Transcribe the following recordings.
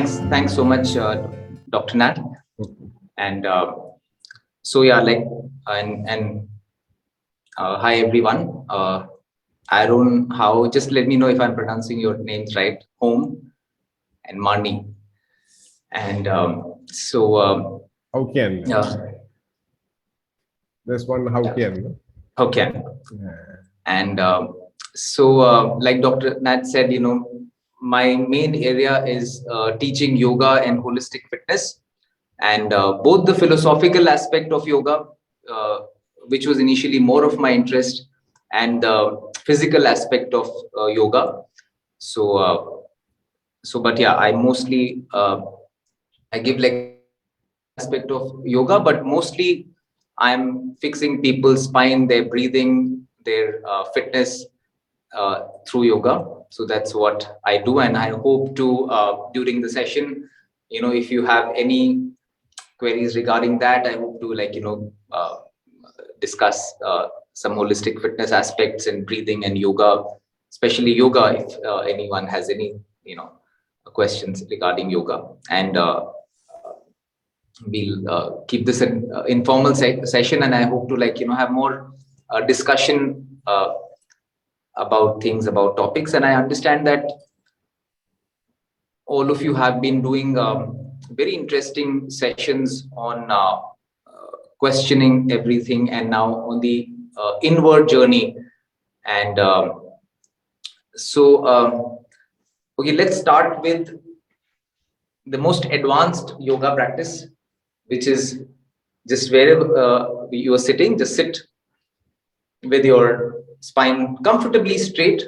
Thanks so much, Dr. Nat. And so yeah, like and hi everyone. Arun, how? Just let me know if I'm pronouncing your names right. Home and Marni. And How can? There's one how can. How can? And like Dr. Nat said, my main area is teaching yoga and holistic fitness, and both the philosophical aspect of yoga, uh, which was initially more of my interest, and the physical aspect of yoga. But yeah, I give aspect of yoga, but mostly I'm fixing people's spine, their breathing, their fitness through yoga. So that's what I do, and I hope to during the session, if you have any queries regarding that, I hope to discuss some holistic fitness aspects in breathing and yoga, especially yoga. If anyone has any questions regarding yoga, and we'll keep this an informal session, and I hope to have more discussion about things, about topics. And I understand that all of you have been doing very interesting sessions on questioning everything, and now on the inward journey. And okay, let's start with the most advanced yoga practice, which is just wherever you are sitting, just sit with your spine comfortably straight.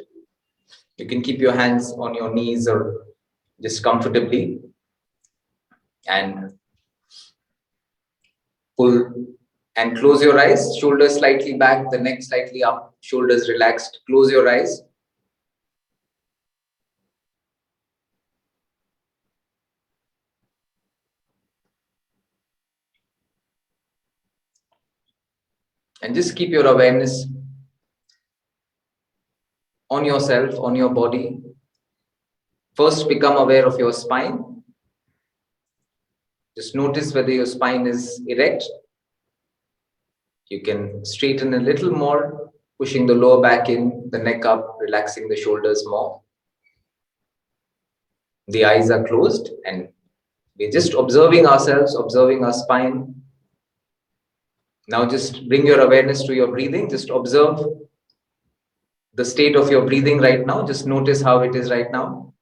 You can keep your hands on your knees or just comfortably, and pull and close your eyes. Shoulders slightly back, the neck slightly up, shoulders relaxed. Close your eyes. And just keep your awareness on yourself, on your body. First, become aware of your spine. Just notice whether your spine is erect. You can straighten a little more, pushing the lower back in, the neck up, relaxing the shoulders more. The eyes are closed, and we're just observing ourselves, observing our spine. Now just bring your awareness to your breathing. Just observe the state of your breathing right now. Just notice how it is right now.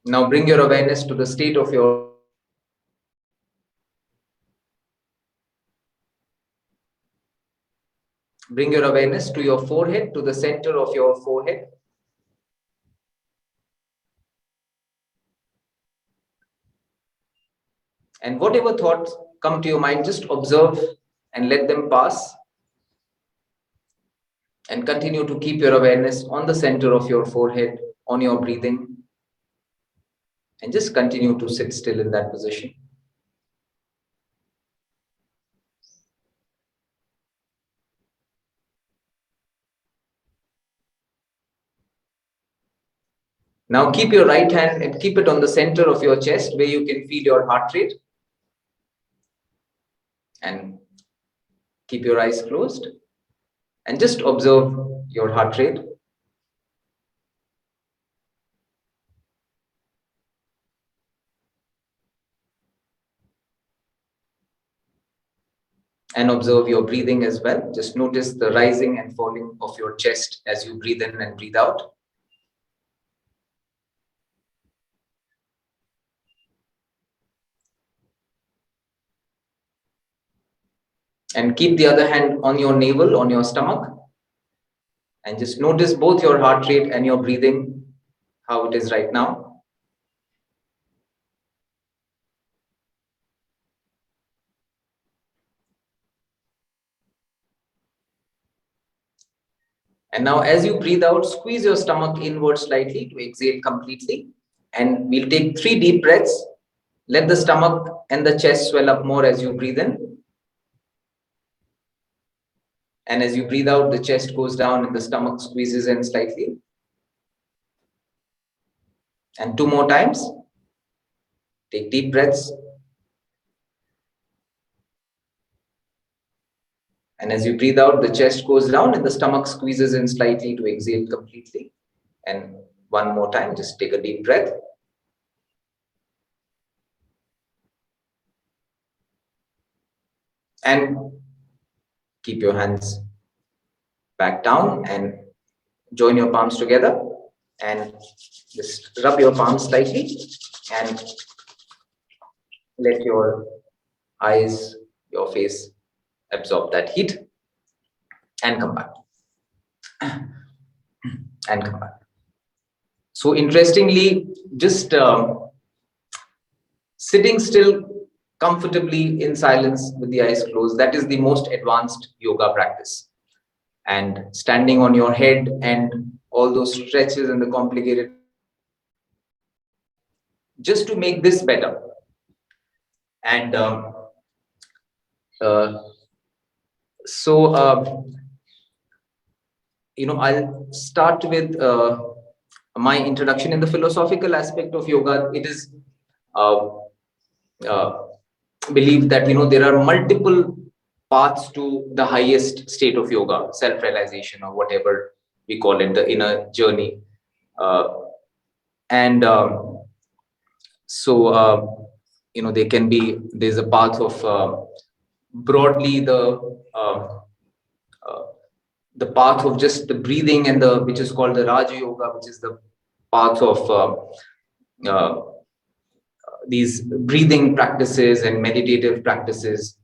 Now bring your awareness to the state of your Bring your awareness to your forehead, to the center of your forehead. And whatever thoughts come to your mind, just observe and let them pass. And continue to keep your awareness on the center of your forehead, on your breathing. And just continue to sit still in that position. Now keep your right hand and keep it on the center of your chest where you can feel your heart rate. And keep your eyes closed. And just observe your heart rate. And observe your breathing as well. Just notice the rising and falling of your chest as you breathe in and breathe out. And keep the other hand on your navel, on your stomach. And just notice both your heart rate and your breathing, how it is right now. And now as you breathe out, squeeze your stomach inward slightly to exhale completely. And we'll take 3 deep breaths. Let the stomach and the chest swell up more as you breathe in. And as you breathe out, the chest goes down and the stomach squeezes in slightly. And 2 more times. Take deep breaths. And as you breathe out, the chest goes down and the stomach squeezes in slightly to exhale completely. And 1 more time, just take a deep breath. And keep your hands back down and join your palms together and just rub your palms slightly and let your eyes, your face absorb that heat and come back. And come back. So interestingly, just sitting still comfortably in silence with the eyes closed, that is the most advanced yoga practice. And standing on your head and all those stretches and the complicated, just to make this better. And I'll start with my introduction in the philosophical aspect of yoga. It is believed that there are multiple paths to the highest state of yoga, self-realization or whatever we call it, the inner journey. There can be, there's a path of broadly the path of just the breathing and which is called the Raja Yoga, which is the path of these breathing practices and meditative practices,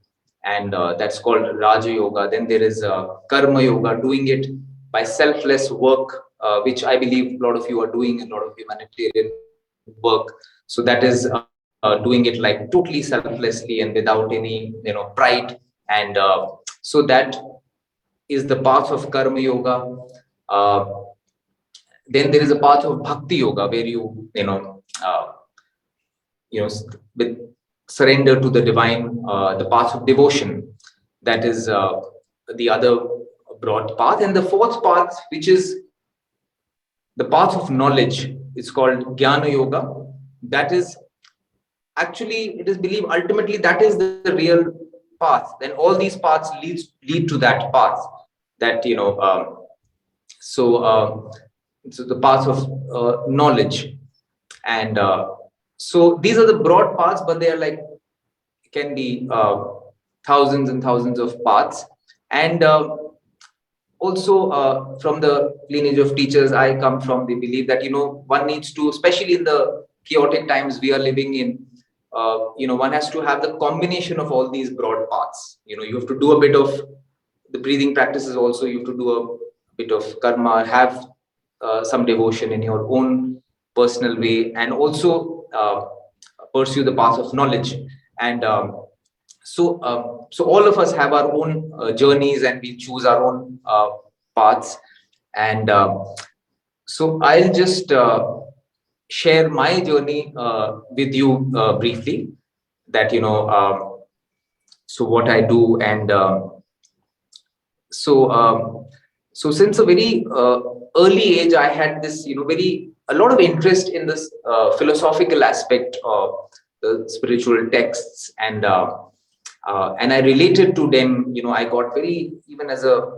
and that's called Raja Yoga. Then there is Karma Yoga, doing it by selfless work, which I believe a lot of you are doing, a lot of humanitarian work. So that is doing it like totally selflessly and without any pride, and so that is the path of Karma Yoga. Then there is a path of Bhakti Yoga, where with surrender to the divine, the path of devotion. That is the other broad path. And the fourth path, which is the path of knowledge, is called Jnana Yoga. That is actually, it is believed ultimately that is the real path. Then all these paths lead to that path. That so the path of knowledge. And so these are the broad paths, but they are like, can be thousands and thousands of paths. And also from the lineage of teachers I come from, they believe that one needs to, especially in the chaotic times we are living in, one has to have the combination of all these broad paths. You have to do a bit of the breathing practices also, you have to do a bit of karma, have some devotion in your own personal way, and also pursue the path of knowledge. And so all of us have our own journeys, and we choose our own paths. And so I'll just share my journey with you briefly, that so what I do. And so since a very early age, I had this a lot of interest in this philosophical aspect of the spiritual texts, and I related to them. I got very, even as a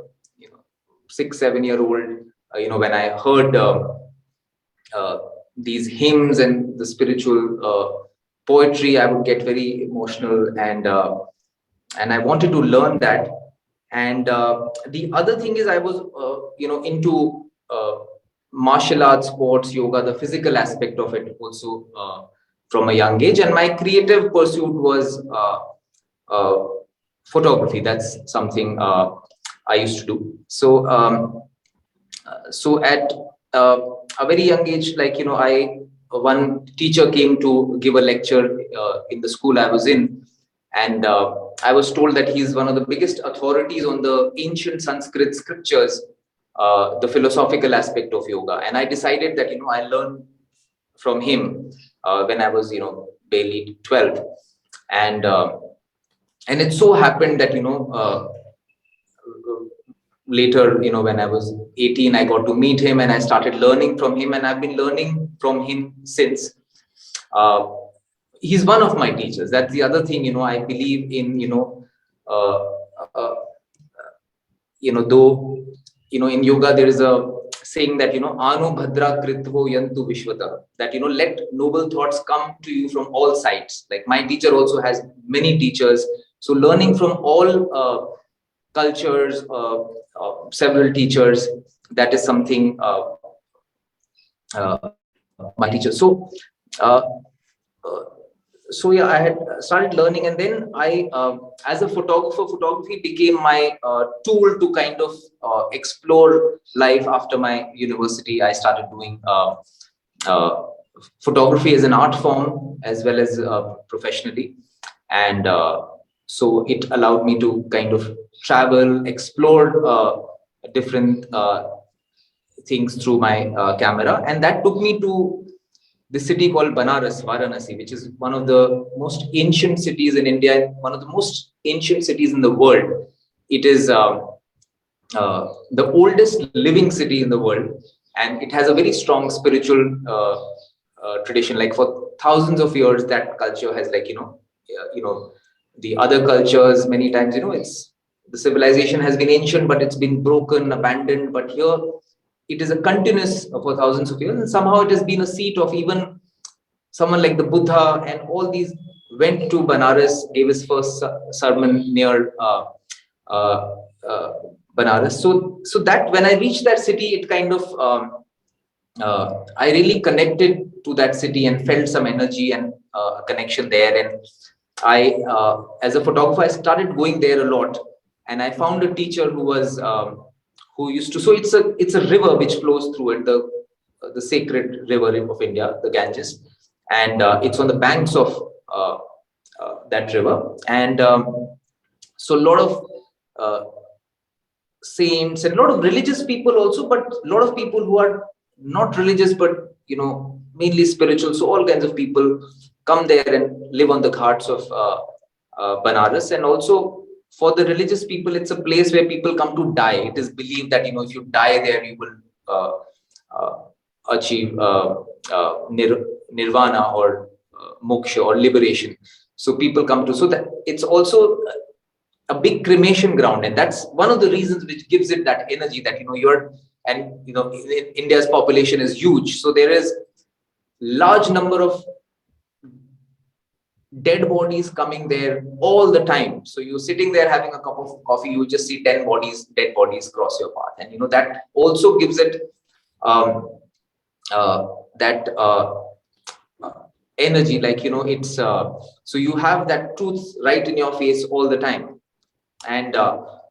6-7-year-old, when I heard these hymns and the spiritual poetry, I would get very emotional, and I wanted to learn that. And the other thing is, I was into martial arts, sports, yoga, the physical aspect of it also from a young age. And my creative pursuit was photography. That's something I used to do. So so at a very young age, one teacher came to give a lecture in the school I was in, and I was told that he's one of the biggest authorities on the ancient Sanskrit scriptures, the philosophical aspect of yoga. And I decided that I learned from him when I was barely 12, and it so happened that later, when I was 18, I got to meet him and I started learning from him, and I've been learning from him since. He's one of my teachers. That's the other thing, I believe in, uh, uh, though, in yoga, there is a saying that, Anu Bhadra Kritvo Yantu Vishwata, that, let noble thoughts come to you from all sides. Like my teacher also has many teachers. So learning from all cultures, several teachers, that is something my teacher. Uh, uh, so yeah, I had started learning, and then as a photographer, photography became my tool to kind of explore life after my university. I started doing uh, photography as an art form as well as professionally, and so it allowed me to kind of travel, explore different things through my camera, and that took me to the city called Banaras, Varanasi, which is one of the most ancient cities in India, one of the most ancient cities in the world. It is the oldest living city in the world, and it has a very strong spiritual tradition. Like for thousands of years, that culture has, like, the other cultures, many times, it's the civilization has been ancient, but it's been broken, abandoned. But here, it is a continuous for thousands of years, and somehow it has been a seat of even someone like the Buddha, and all these went to Banaras, gave his first sermon near uh, uh, Banaras. So that when I reached that city, it kind of I really connected to that city and felt some energy and a connection there. And as a photographer, I started going there a lot, and I found a teacher who was who used to. So it's a river which flows through it, the sacred river of India, the Ganges, and it's on the banks of that river, and so a lot of uh, saints and a lot of religious people also, but a lot of people who are not religious, but mainly spiritual. So all kinds of people come there and live on the ghats of Banaras. And also for the religious people, it's a place where people come to die. It is believed that if you die there, you will uh, achieve nirvana or moksha or liberation. So people come to, so that it's also a big cremation ground, and that's one of the reasons which gives it that energy, that India's population is huge, so there is large number of dead bodies coming there all the time. So you're sitting there having a cup of coffee, you just see 10 dead bodies cross your path, and that also gives it um, that energy, like it's so you have that truth right in your face all the time. And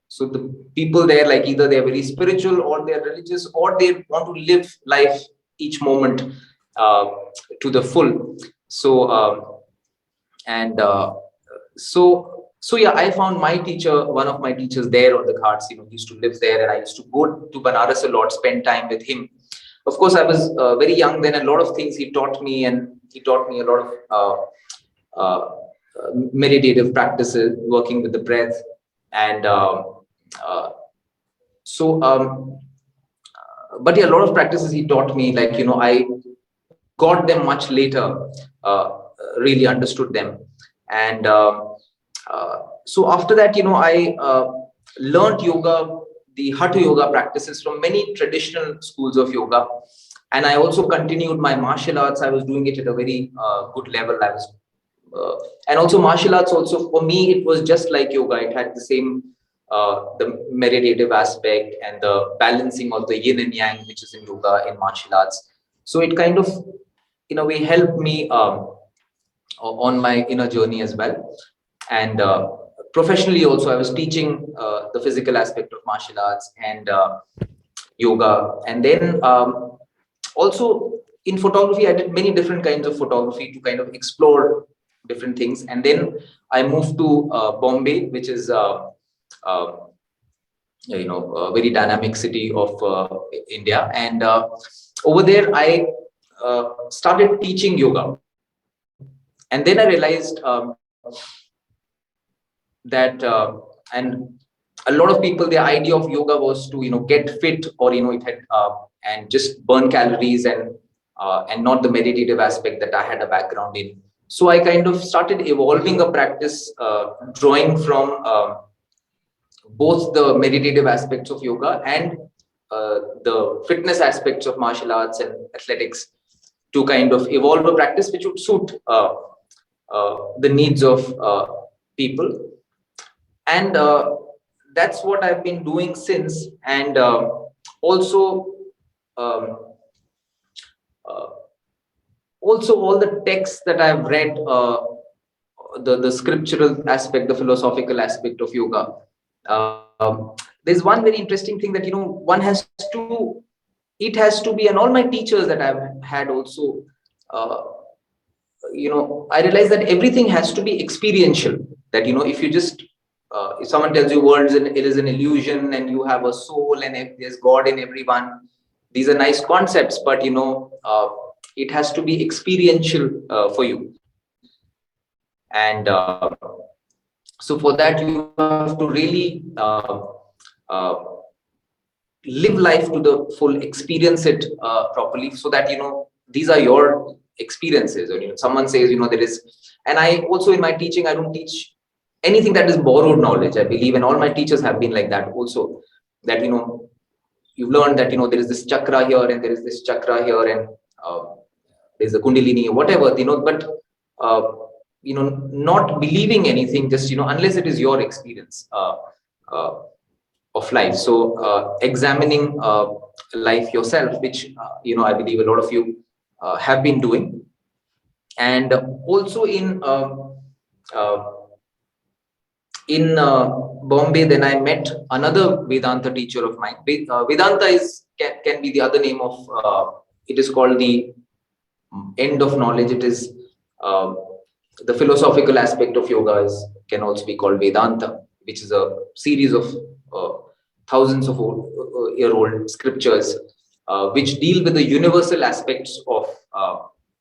so the people there, like, either they're very spiritual or they're religious, or they want to live life each moment uh, to the full. So and so yeah, I found my teacher, one of my teachers there on the ghats. He used to live there, and I used to go to Banaras a lot, spend time with him. Of course, I was very young then. A lot of things he taught me, and he taught me a lot of meditative practices, working with the breath. And uh, so but yeah, a lot of practices he taught me, like I got them much later, really understood them. And so after that, I learned yoga, the hatha yoga practices from many traditional schools of yoga. And I also continued my martial arts. I was doing it at a very good level. I was and also martial arts also, for me, it was just like yoga. It had the same the meditative aspect and the balancing of the yin and yang, which is in yoga, in martial arts. So it kind of, in a way, helped me on my inner journey as well. And professionally also, I was teaching the physical aspect of martial arts and yoga. And then also in photography, I did many different kinds of photography to kind of explore different things. And then I moved to Bombay, which is uh, a very dynamic city of India. And over there, I started teaching yoga. And then I realized that, and a lot of people, the idea of yoga was to get fit, or it had and just burn calories, and not the meditative aspect that I had a background in. So I kind of started evolving a practice, drawing from both the meditative aspects of yoga and the fitness aspects of martial arts and athletics, to kind of evolve a practice which would suit the needs of people. And that's what I've been doing since. And also um, uh, also all the texts that I've read, the scriptural aspect, the philosophical aspect of yoga. There's one very interesting thing that one has to, it has to be, and all my teachers that I've had also, uh, I realize that everything has to be experiential. That if you just if someone tells you world it is an illusion, and you have a soul, and if there's God in everyone, these are nice concepts, but it has to be experiential for you. And so for that you have to really uh, live life to the full, experience it properly, so that these are your experiences. Or someone says there is, and I also, in my teaching, I don't teach anything that is borrowed knowledge, I believe, and all my teachers have been like that also. That you've learned that there is this chakra here, and there is this chakra here, and there's a kundalini, whatever, but uh, not believing anything, just unless it is your experience uh, of life. So examining life yourself, which I believe a lot of you have been doing. And also uh, in Bombay, then I met another Vedanta teacher of mine. Vedanta can be the other name of, it is called the end of knowledge. It is the philosophical aspect of yoga can also be called Vedanta, which is a series of thousands of year old scriptures which deal with the universal aspects of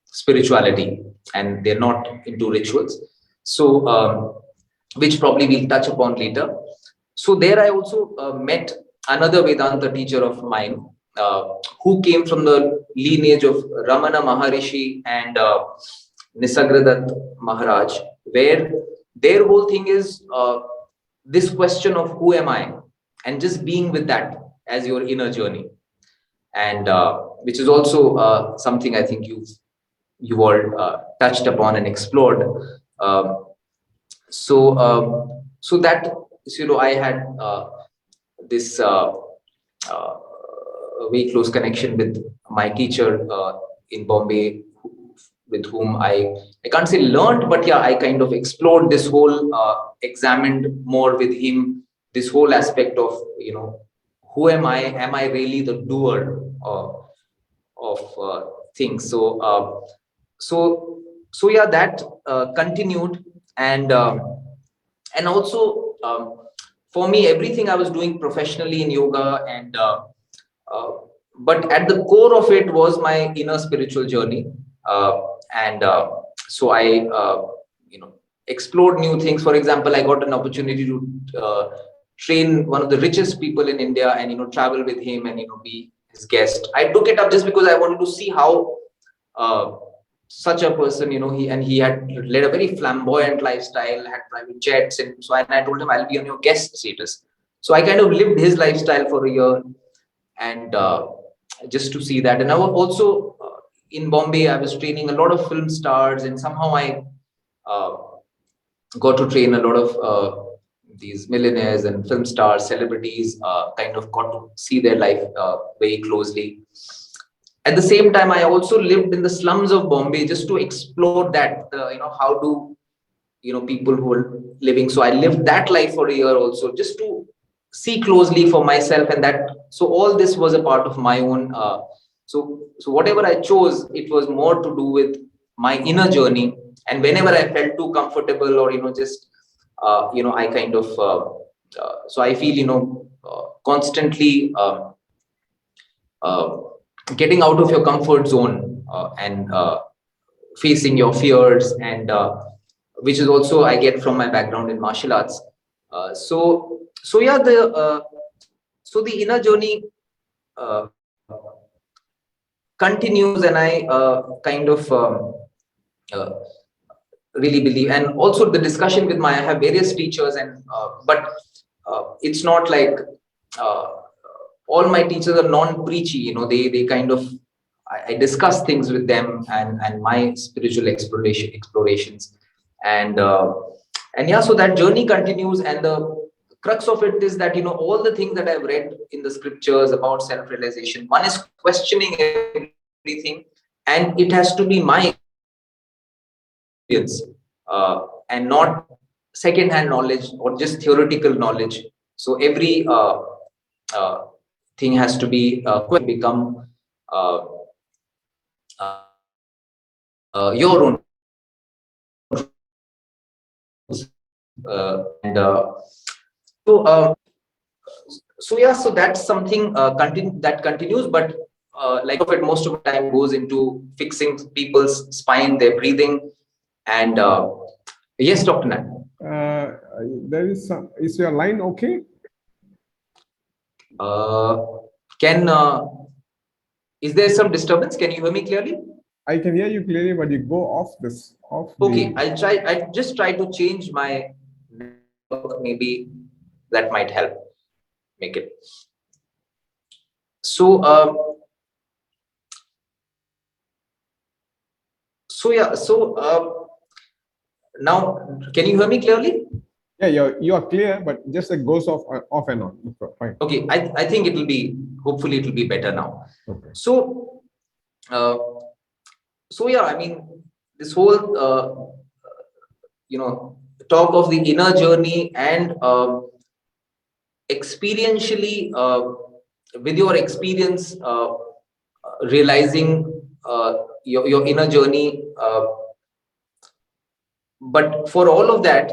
spirituality, and they're not into rituals. So which probably we'll touch upon later. So there I also met another Vedanta teacher of mine, who came from the lineage of Ramana Maharishi and Nisargadatta Maharaj, where their whole thing is this question of who am I, and just being with that as your inner journey. And which is also something I think you've all touched upon and explored. So that, I had this very close connection with my teacher in Bombay, with whom I can't say learned, but yeah, I kind of explored this whole, examined more with him, this whole aspect of who am I? Am I really the doer of things? So yeah, that continued. And also, for me, everything I was doing professionally in yoga, and uh, but at the core of it was my inner spiritual journey. And so I explored new things. For example, I got an opportunity to train one of the richest people in India, and travel with him, and be his guest. I took it up just because I wanted to see how such a person, he had led a very flamboyant lifestyle, had private jets, and so, and I told him, I'll be on your guest status. So I kind of lived his lifestyle for a year, and just to see that. And I was also in Bombay, I was training a lot of film stars, and somehow I uh, got to train a lot of these millionaires and film stars, celebrities, kind of got to see their life very closely. At the same time, I also lived in the slums of Bombay just to explore that, how do people who are living. So I lived that life for a year also, just to see closely for myself. And that, so all this was a part of my own, so whatever I chose, it was more to do with my inner journey. And whenever I felt too comfortable, or just I kind of so I feel constantly uh, getting out of your comfort zone, and facing your fears, and which is also I get from my background in martial arts. So yeah, the inner journey uh, continues, and I kind of uh, really believe, and also the discussion with I have various teachers, and but it's not like uh, all my teachers are non-preachy. They kind of, I discuss things with them, and my spiritual explorations, and yeah, so that journey continues, and the crux of it is that all the things that I've read in the scriptures about self-realization, one is questioning everything, and it has to be my experience, and not second-hand knowledge or just theoretical knowledge. So every uh, thing has to be become uh, your own and so so yeah, so that's something that continues, but like of it, most of the time goes into fixing people's spine, their breathing, and yes, Dr. Nat. There is some. Is your line okay? Can is there some disturbance? Can you hear me clearly? I can hear you clearly, but you go off this off. Okay, I'll just try to change my network. Maybe that might help make it. So yeah, so now can you hear me clearly? Yeah, you are clear, but just it goes off and on. Fine. Okay, I think it will be, hopefully it will be better now. Okay. So so yeah, I mean, this whole talk of the inner journey, and experientially, with your experience, realizing your inner journey, but for all of that,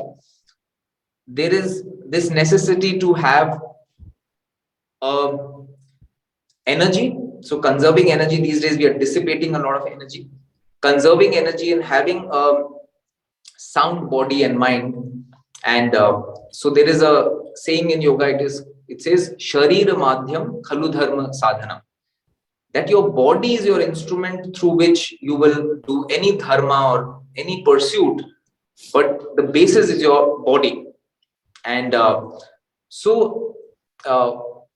there is this necessity to have energy. So conserving energy, these days we are dissipating a lot of energy. Conserving energy and having a sound body and mind. And so there is a saying in yoga, it says sharira madhyam khalu dharma sadhanam, that your body is your instrument through which you will do any dharma or any pursuit, but the basis is your body. And so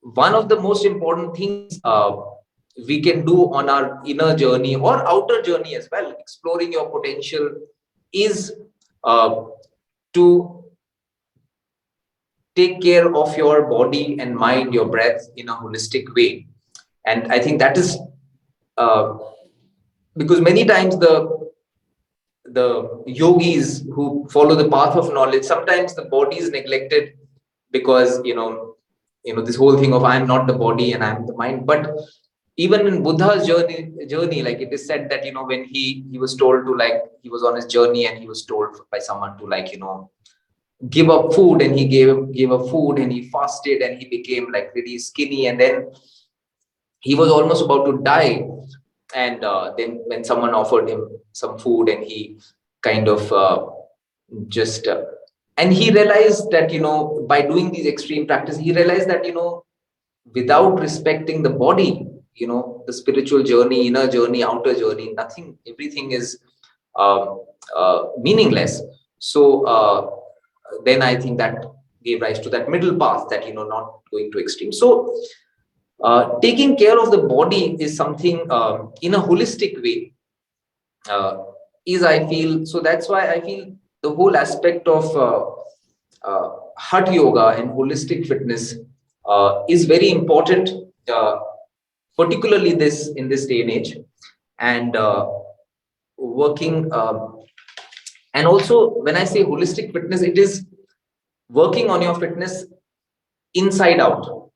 one of the most important things we can do on our inner journey or outer journey as well, exploring your potential, is to take care of your body and mind, your breath, in a holistic way. And I think that is because many times the yogis who follow the path of knowledge, sometimes the body is neglected, because this whole thing of I'm not the body and I'm the mind. But even in Buddha's journey, like it is said that when he was told to, like, he was on his journey and he was told by someone to, like, give up food, and he gave up food, and he fasted, and he became like really skinny, and then he was almost about to die. And then when someone offered him some food, and he kind of just and he realized that by doing these extreme practices, he realized that without respecting the body, the spiritual journey, inner journey, outer journey, nothing, everything is meaningless. So then I think that gave rise to that middle path, that not going to extreme. So taking care of the body is something, in a holistic way, I feel. So that's why I feel the whole aspect of Hatha yoga and holistic fitness is very important, uh, particularly in this day and age. And working, and also when I say holistic fitness, it is working on your fitness inside out,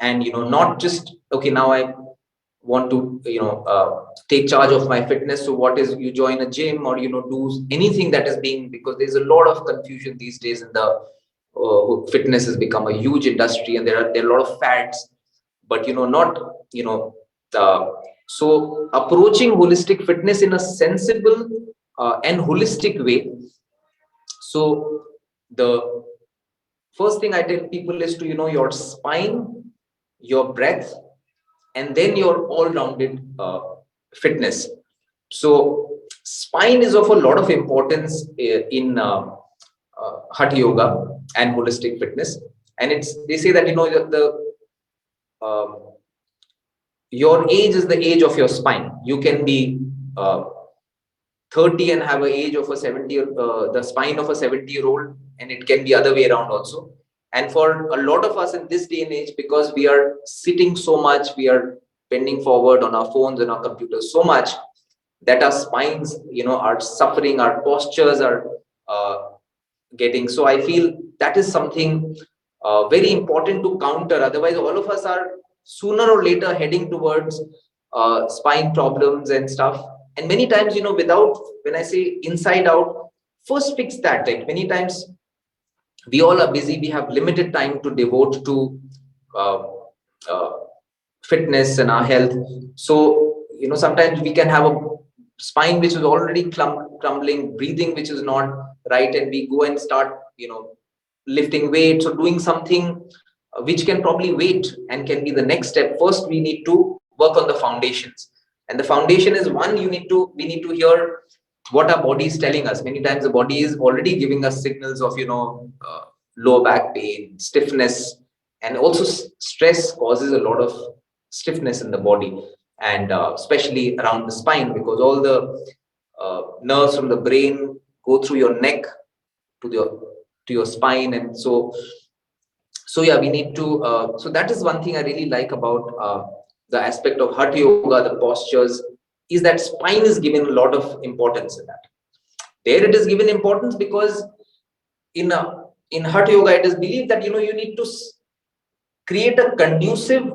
and not just, okay, now I want to take charge of my fitness. So what is, you join a gym, or do anything that is being, because there's a lot of confusion these days in the fitness has become a huge industry, and there are a lot of fads, but not uh, so approaching holistic fitness in a sensible and holistic way. So the first thing I tell people is to, your spine, your breath, and then your all-rounded fitness. So spine is of a lot of importance in Hatha yoga and holistic fitness. And they say that, your age is the age of your spine. You can be 30 and have an age of a 70, the spine of a 70-year-old, and it can be other way around also. And for a lot of us in this day and age, because we are sitting so much, we are bending forward on our phones and our computers so much, that our spines, are suffering, our postures are getting. So I feel that is something very important to counter. Otherwise, all of us are sooner or later heading towards spine problems and stuff. And many times, without, when I say inside out, first fix that. Like many times, we all are busy. We have limited time to devote to uh, uh, fitness and our health. So, sometimes we can have a spine which is already crumbling, breathing which is not right, and we go and start, lifting weights or doing something which can probably wait and can be the next step. First, we need to work on the foundations. And the foundation is one, we need to hear what our body is telling us. Many times the body is already giving us signals of, lower back pain, stiffness, and also stress causes a lot of stiffness in the body, and especially around the spine, because all the nerves from the brain go through your neck to your spine. And so yeah, we need to so that is one thing I really like about the aspect of Hatha yoga, the postures, is that spine is given a lot of importance in that. There it is given importance because in Hatha yoga it is believed that, you need to create a conducive,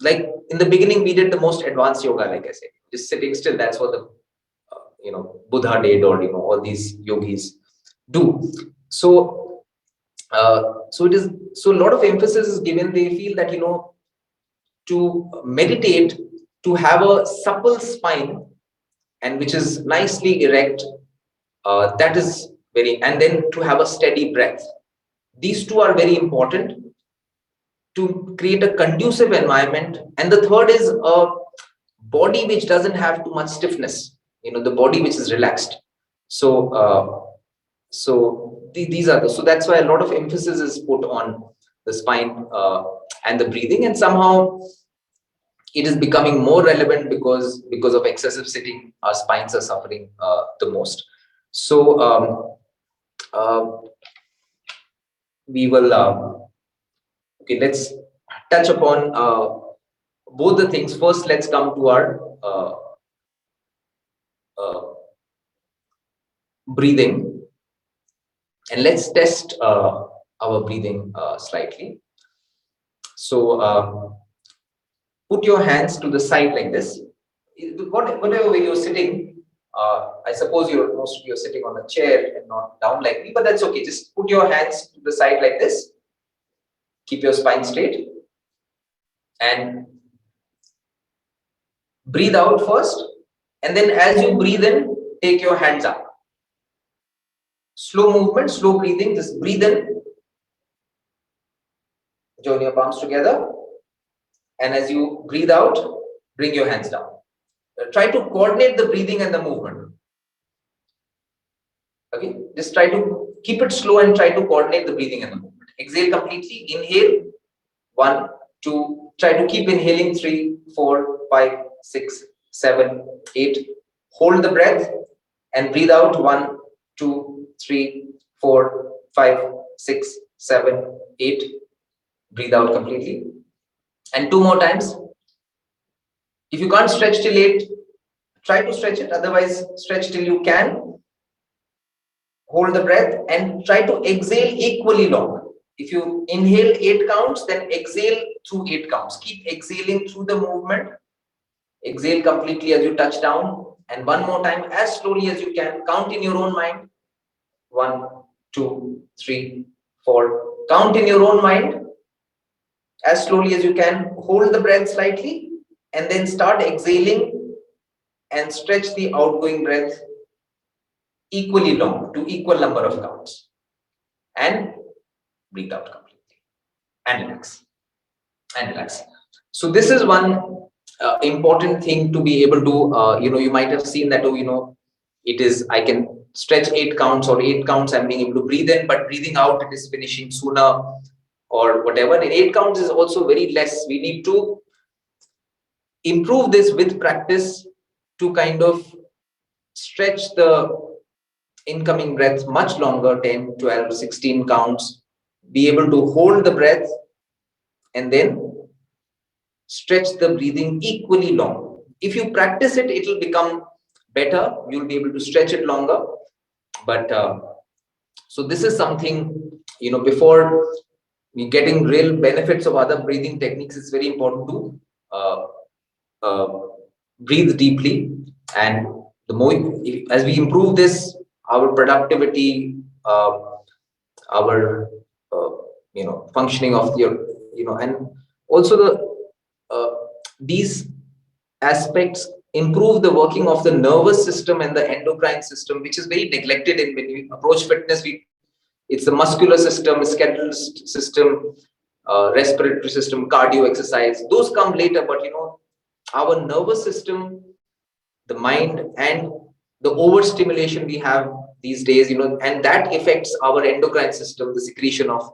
like in the beginning we did the most advanced yoga, like I said, just sitting still. That's what the Buddha did, or all these yogis do. So it is, so a lot of emphasis is given. They feel that, to meditate, to have a supple spine and which is nicely erect, that is very, and then to have a steady breath. These two are very important to create a conducive environment. And the third is a body which doesn't have too much stiffness, the body which is relaxed. These are so that's why a lot of emphasis is put on the spine and the breathing. And somehow it is becoming more relevant because of excessive sitting, our spines are suffering the most. So we will okay, let's touch upon both the things. First, let's come to our uh, breathing, and let's test our breathing slightly. So put your hands to the side like this. Whatever way you're sitting, I suppose you're sitting on a chair and not down like me, but that's okay. Just put your hands to the side like this. Keep your spine straight and breathe out first. And then as you breathe in, take your hands up. Slow movement, slow breathing. Just breathe in. Join your palms together. And as you breathe out, bring your hands down. Try to coordinate the breathing and the movement. Okay, just try to keep it slow and try to coordinate the breathing and the movement. Exhale completely. Inhale. 1, 2. Try to keep inhaling. 3, 4, 5, 6, 7, 8. Hold the breath and breathe out. 1, 2, 3, 4, 5, 6, 7, 8. Breathe out completely. And 2 more times. If you can't stretch till 8, try to stretch it. Otherwise, stretch till you can. Hold the breath and try to exhale equally long. If you inhale 8 counts, then exhale through 8 counts. Keep exhaling through the movement. Exhale completely as you touch down. And 1 more time, as slowly as you can. Count in your own mind. 1, 2, 3, 4. Count in your own mind. As slowly as you can. Hold the breath slightly. And then start exhaling and stretch the outgoing breath equally long to equal number of counts. And breathe out completely, and relax, and relax. So this is one important thing to be able to, you might have seen that, it is, I can stretch 8 counts or 8 counts, I'm being able to breathe in, but breathing out, it is finishing sooner or whatever. And 8 counts is also very less. We need to improve this with practice to kind of stretch the incoming breath much longer, 10, 12, 16 counts, be able to hold the breath and then stretch the breathing equally long. If you practice it, it will become better. You'll be able to stretch it longer. But so this is something, before we getting real benefits of other breathing techniques, it's very important to uh, uh, breathe deeply. And the more, as we improve this, our productivity, our, functioning of the, and also uh, these aspects improve the working of the nervous system and the endocrine system, which is very neglected in when we approach fitness. It's the muscular system, skeletal system, respiratory system, cardio exercise. Those come later, but our nervous system, the mind, and the overstimulation we have these days, and that affects our endocrine system, the secretion of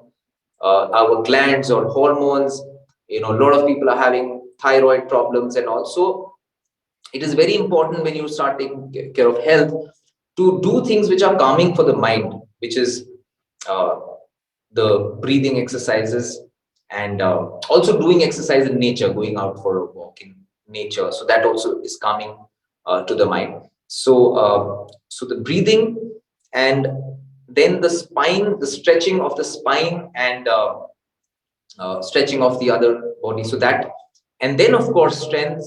our glands or hormones. A lot of people are having thyroid problems, and also it is very important when you start taking care of health to do things which are calming for the mind, which is uh, the breathing exercises, and also doing exercise in nature, going out for a walk in nature. So that also is calming to the mind. So the breathing, and then the spine, the stretching of the spine, and stretching of the other body. So that, and then of course strength,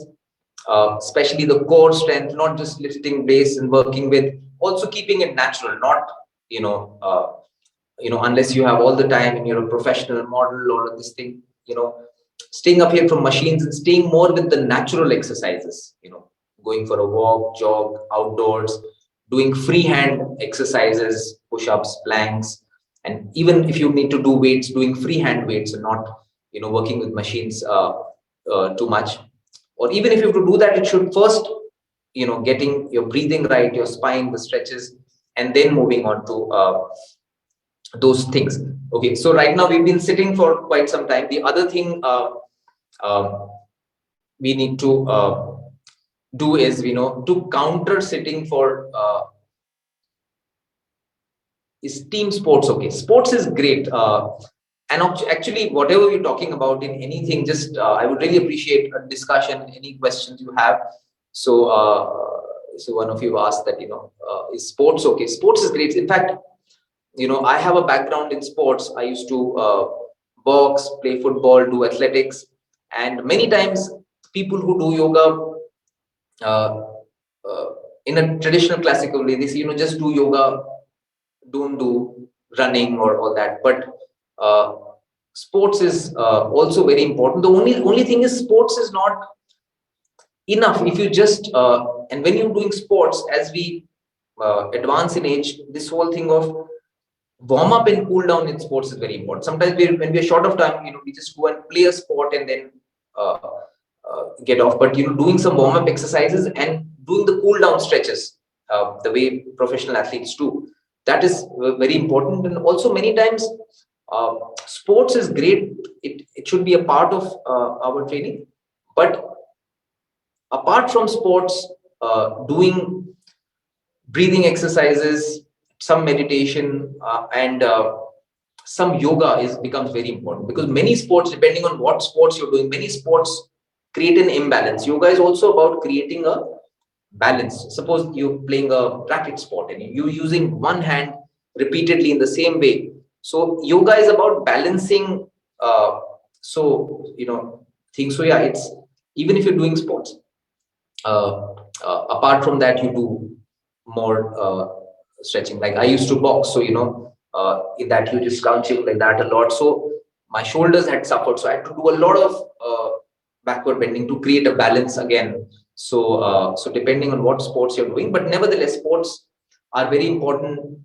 especially the core strength, not just lifting weights and working with, also keeping it natural, not you know uh, unless you have all the time and you're a professional model or this thing, staying up here from machines and staying more with the natural exercises, going for a walk, jog outdoors, doing freehand exercises, push-ups, planks, and even if you need to do weights, doing freehand weights and not, working with machines too much. Or even if you have to do that, it should first, getting your breathing right, your spine, the stretches, and then moving on to those things. Okay, so right now we've been sitting for quite some time. The other thing uh, we need to do is, to counter sitting for is team sports. Okay, sports is great. And actually, whatever we're talking about in anything, just I would really appreciate a discussion, any questions you have. So one of you asked that, is sports okay? Sports is great. In fact, I have a background in sports. I used to box, play football, do athletics, and many times people who do yoga uh, uh, in a traditional classical way, they say, just do yoga, don't do running or all that. But uh, sports is also very important. The only thing is, sports is not enough if you just and when you're doing sports, as we advance in age, this whole thing of warm up and cool down in sports is very important. Sometimes when we're short of time, we just go and play a sport and then uh, get off. But doing some warm up exercises and doing the cool down stretches, the way professional athletes do, that is very important. And also many times, sports is great. It should be a part of our training. But apart from sports, doing breathing exercises, some meditation, and some yoga becomes very important, because many sports, depending on what sports you're doing, many sports create an imbalance. Yoga is also about creating a balance. Suppose you're playing a racket sport and you're using one hand repeatedly in the same way. So yoga is about balancing. Things. So yeah, it's, even if you're doing sports, apart from that, you do more stretching. Like I used to box, so in that you just scrunching like that a lot. So my shoulders had suffered, so I had to do a lot of backward bending to create a balance again. So depending on what sports you're doing, but nevertheless, sports are very important.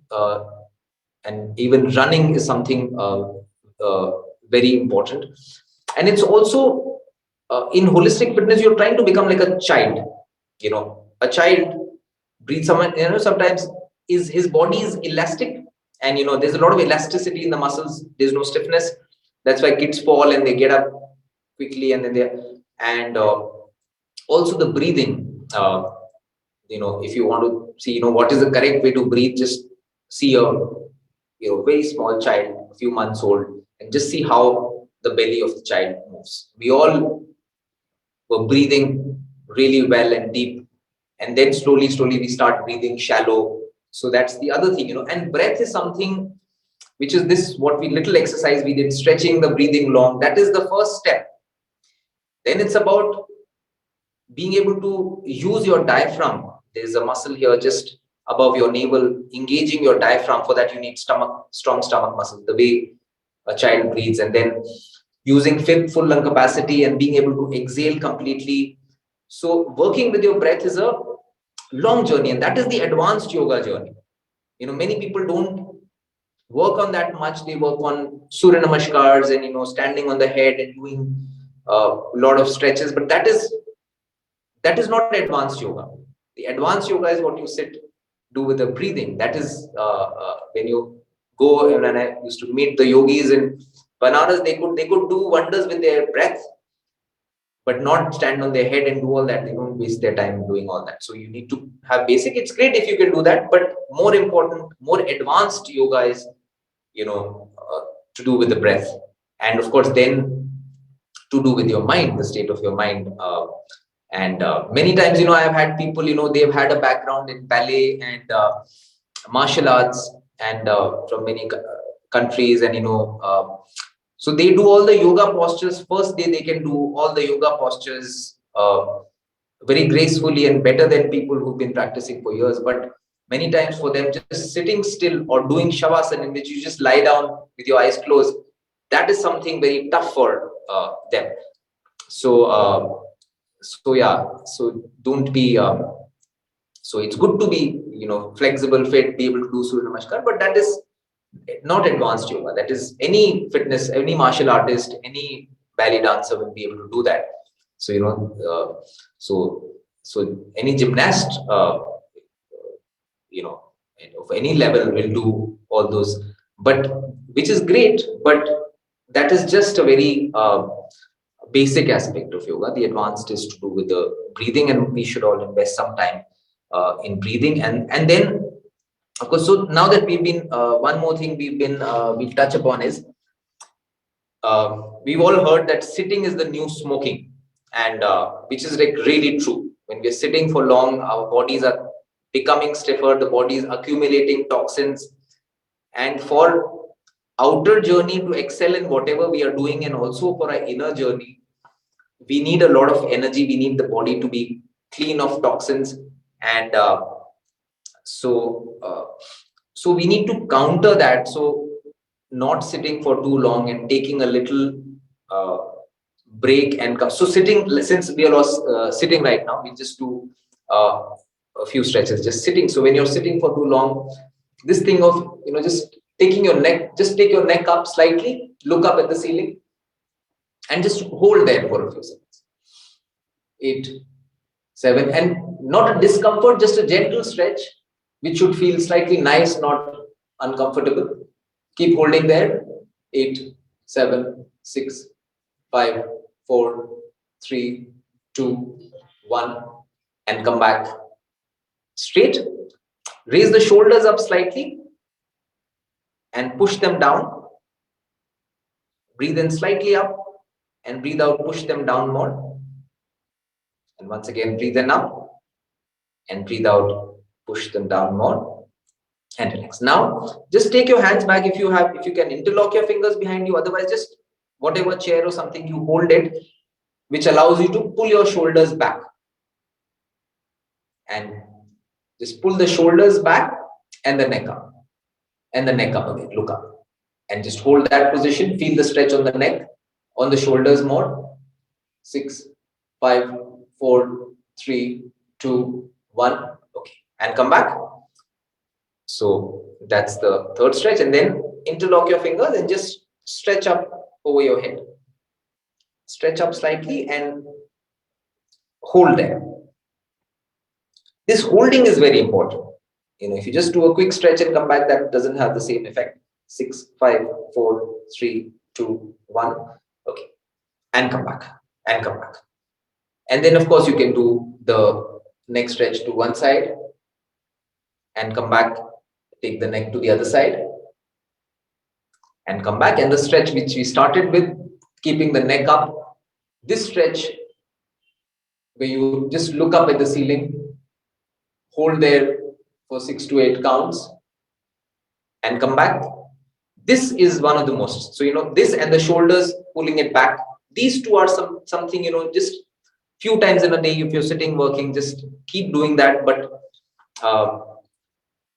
And even running is something very important. And it's also in holistic fitness, you're trying to become like a child. A child breathes someone, sometimes his body is elastic, and there's a lot of elasticity in the muscles. There's no stiffness. That's why kids fall and they get up quickly, and then they and also the breathing. If you want to see, what is the correct way to breathe, just see a very small child, a few months old, and just see how the belly of the child moves. We all were breathing really well and deep, and then slowly we start breathing shallow. So that's the other thing. And breath is something which is this, what we little exercise we did, stretching the breathing long. That is the first step. Then it's about being able to use your diaphragm. There's a muscle here just above your navel, engaging your diaphragm. For that you need strong stomach muscle, the way a child breathes. And then using fifth full lung capacity and being able to exhale completely. So working with your breath is a long journey, and that is the advanced yoga journey. Many people don't work on that much. They work on Surya Namaskars and standing on the head and doing a lot of stretches, but that is not advanced yoga. The advanced yoga is what you do with the breathing. That is when you go, and when I used to meet the yogis in Banaras, they could do wonders with their breath, but not stand on their head and do all that. They don't waste their time doing all that. So you need to have basic. It's great if you can do that, but more important, more advanced yoga is, to do with the breath, and of course then to do with your mind, the state of your mind. And many times, I have had people, they've had a background in ballet and martial arts, and from many countries, and so they do all the yoga postures. First day they can do all the yoga postures very gracefully and better than people who've been practicing for years. But many times for them, just sitting still or doing shavasana, in which you just lie down with your eyes closed, that is something very tough for them. So yeah, so don't be so it's good to be flexible, fit, be able to do Surya Namaskar, but that is not advanced yoga. That is, any fitness, any martial artist, any ballet dancer will be able to do that. So so any gymnast of any level will do all those, but which is great, but that is just a very basic aspect of yoga. The advanced is to do with the breathing, and we should all invest some time in breathing. And then, of course, so now that we've been one more thing we'll touch upon is we've all heard that sitting is the new smoking, and which is like really true. When we're sitting for long, our bodies are becoming stiffer, the body is accumulating toxins, and for outer journey to excel in whatever we are doing, and also for our inner journey, we need a lot of energy. We need the body to be clean of toxins, and so we need to counter that. So not sitting for too long and taking a little break and come. So sitting, since we are sitting right now, we just do a few stretches just sitting. So when you're sitting for too long, this thing of just taking your neck, just take your neck up slightly, look up at the ceiling, and just hold there for a few seconds. 8, 7, and not a discomfort, just a gentle stretch, which should feel slightly nice, not uncomfortable. Keep holding there. 8, 7, 6, 5, 4, 3, 2, 1, and come back straight. Raise the shoulders up slightly and push them down. Breathe in slightly up and breathe out, push them down more. And once again, breathe in up and breathe out, push them down more, and relax. Now, just take your hands back if you can interlock your fingers behind you. Otherwise, just whatever chair or something you hold it, which allows you to pull your shoulders back. And just pull the shoulders back and the neck up. And the neck up again. Look up. And just hold that position. Feel the stretch on the neck, on the shoulders more. 6, 5, 4, 3, 2, 1. Okay. And come back. So that's the third stretch. And then interlock your fingers and just stretch up over your head. Stretch up slightly and hold there. This holding is very important. If you just do a quick stretch and come back, that doesn't have the same effect. 6, 5, 4, 3, 2, 1. Okay. And come back. And come back. And then, of course, you can do the neck stretch to one side and come back. Take the neck to the other side and come back. And the stretch which we started with, keeping the neck up. This stretch where you just look up at the ceiling, hold there for 6 to 8 counts and come back. This is one of the most. So, this and the shoulders, pulling it back. These two are something, just few times in a day, if you're sitting working, just keep doing that.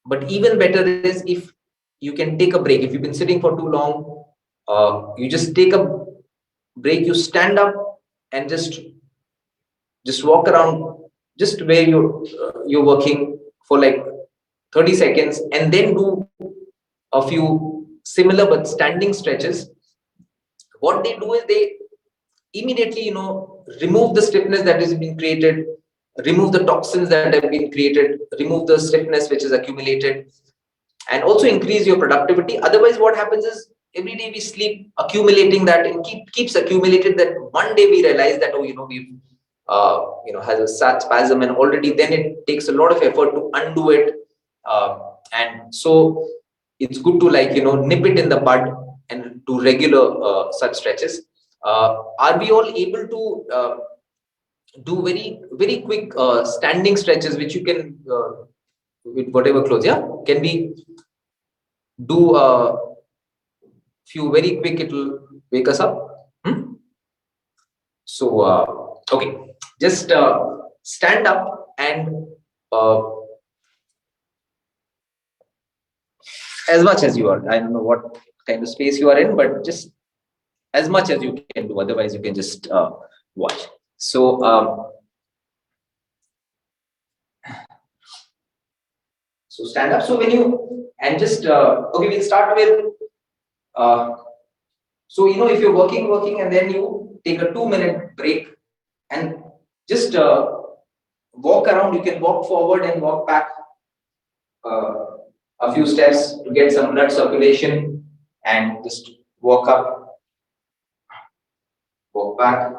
But even better is if you can take a break. If you've been sitting for too long, you just take a break, you stand up and just walk around just where you're working for like 30 seconds and then do a few similar but standing stretches. What they do is they immediately, remove the stiffness that has been created, remove the toxins that have been created, remove the stiffness which is accumulated, and also increase your productivity. Otherwise, what happens is every day we sleep accumulating that and keeps accumulated, that one day we realize that, we've has a spasm, and already then it takes a lot of effort to undo it. And so it's good to nip it in the bud and do regular such stretches. Are we all able to do very, very quick standing stretches, which you can with whatever clothes? Yeah, can we do a few very quick? It will wake us up. So okay, just stand up and as much as you are. I don't know what kind of space you are in, but just as much as you can do. Otherwise, you can just watch. So stand up. So when you and just okay, we'll start with. So if you're working, and then you take a 2-minute break and just walk around. You can walk forward and walk back a few steps to get some blood circulation, and just walk up, walk back,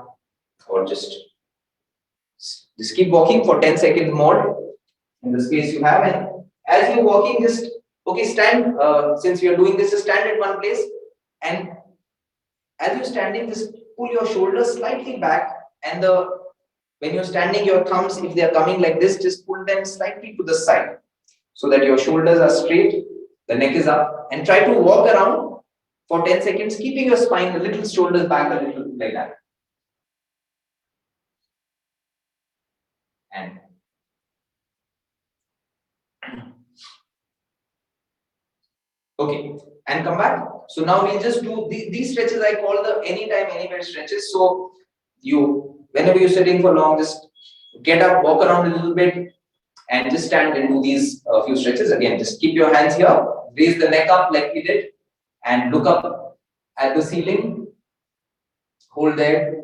or just keep walking for 10 seconds more in the space you have. And as you're walking, just stand. Since you're doing this, just stand at one place, and as you're standing, just pull your shoulders slightly back, and when you're standing, your thumbs, if they are coming like this, just pull them slightly to the side so that your shoulders are straight, the neck is up, and try to walk around for 10 seconds, keeping your spine a little, shoulders back a little, like that. And okay, and come back. So now we'll just do these stretches. I call the anytime, anywhere stretches. So whenever you're sitting for long, just get up, walk around a little bit, and just stand and do these few stretches. Again, just keep your hands here, raise the neck up like we did, and look up at the ceiling. Hold there.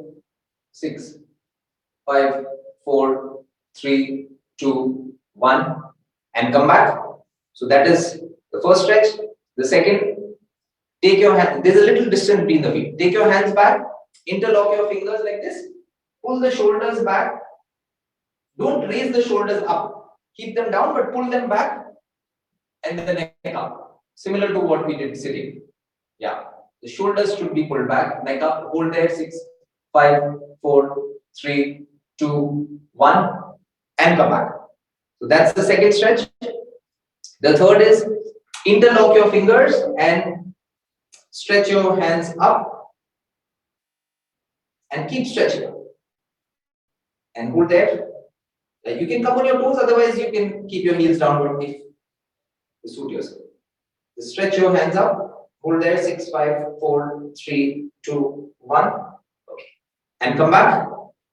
6, 5, 4, 3, 2, 1, and come back. So that is the first stretch. The second, take your hand. There's a little distance between the feet. Take your hands back, interlock your fingers like this, pull the shoulders back. Don't raise the shoulders up. Keep them down, but pull them back, and then the neck up. Similar to what we did sitting. Yeah. The shoulders should be pulled back, neck up, hold there. 6, 5, 4, 3, 2, 1, and come back. So that's the second stretch. The third is interlock your fingers and stretch your hands up and keep stretching. And hold there. You can come on your toes, otherwise you can keep your heels downward if you suit yourself. Just stretch your hands up, hold there. 6, 5, 4, 3, 2, 1. Okay. And come back.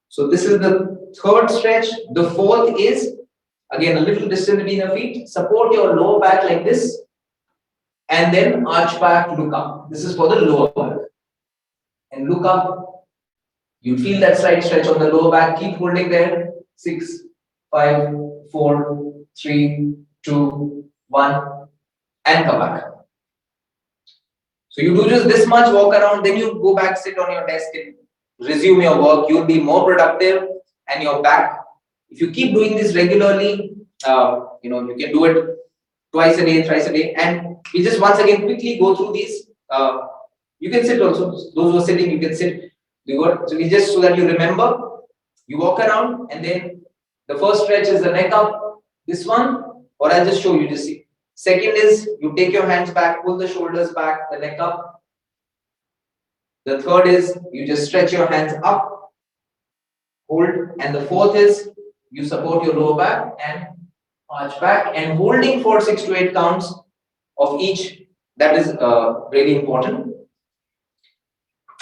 So this is the third stretch. The fourth is again a little distance between your feet. Support your lower back like this. and then arch back, look up. This is for the lower back. And look up. You feel that slight stretch on the lower back. Keep holding there. 6, 5, 4, 3, 2, 1, and come back. So you do just this much, walk around, then you go back, sit on your desk and resume your work. You'll be more productive, and your back. If you keep doing this regularly, you can do it twice a day, thrice a day, and we just once again quickly go through these. You can sit also. Those who are sitting, you can sit. So we just, so that you remember, you walk around, and then the first stretch is the neck up. This one, or I'll just show you. Just see. Second is you take your hands back, pull the shoulders back, the neck up. The third is you just stretch your hands up, hold, and the fourth is you support your lower back and arch back, and holding for 6 to 8 counts of each. That is really important.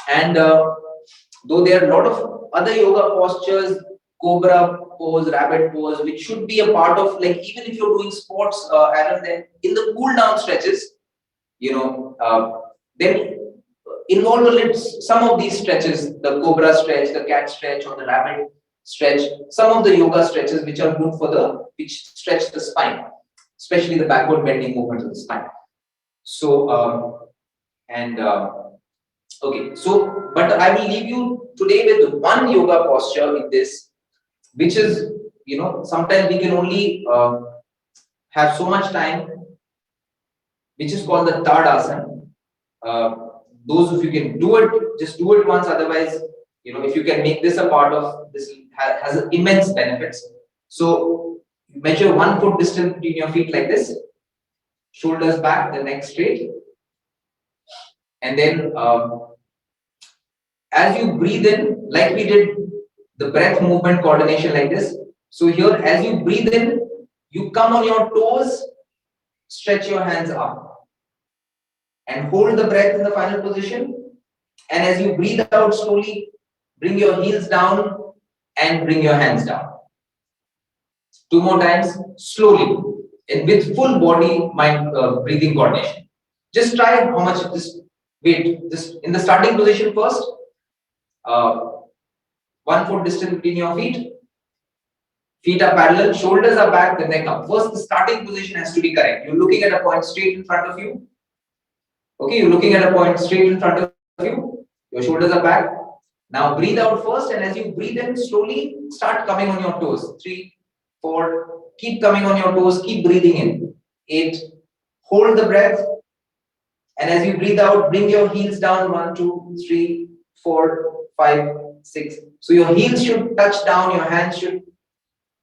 And though there are a lot of other yoga postures, cobra pose, rabbit pose, which should be a part of, like, even if you're doing sports, Aaron, then in the cool down stretches, then involve a little, some of these stretches, the cobra stretch, the cat stretch, or the rabbit stretch, some of the yoga stretches which are good for which stretch the spine, especially the backward bending movement of the spine. So, okay, so, but I will leave you today with one yoga posture in this, which is, sometimes we can only have so much time, which is called the Tadasana. Those of you can do it, just do it once. Otherwise, if you can make this a part of this, has immense benefits. So measure 1 foot distance between your feet like this, shoulders back, the neck straight, and then as you breathe in, like we did the breath movement coordination like this. So here, as you breathe in, you come on your toes, stretch your hands up, and hold the breath in the final position. And as you breathe out slowly, bring your heels down and bring your hands down. 2 more times, slowly, and with full body mind breathing coordination. Just try how much. Just wait. Just in the starting position first. 1 foot distance between your feet. Feet are parallel, shoulders are back, the neck up. First, the starting position has to be correct. You're looking at a point straight in front of you. Okay, you're looking at a point straight in front of you. Your shoulders are back. Now breathe out first, and as you breathe in, slowly start coming on your toes. 3, 4, keep coming on your toes, keep breathing in. 8, hold the breath. And as you breathe out, bring your heels down. 1, 2, 3, 4, 5, 6. So your heels should touch down, your hands should,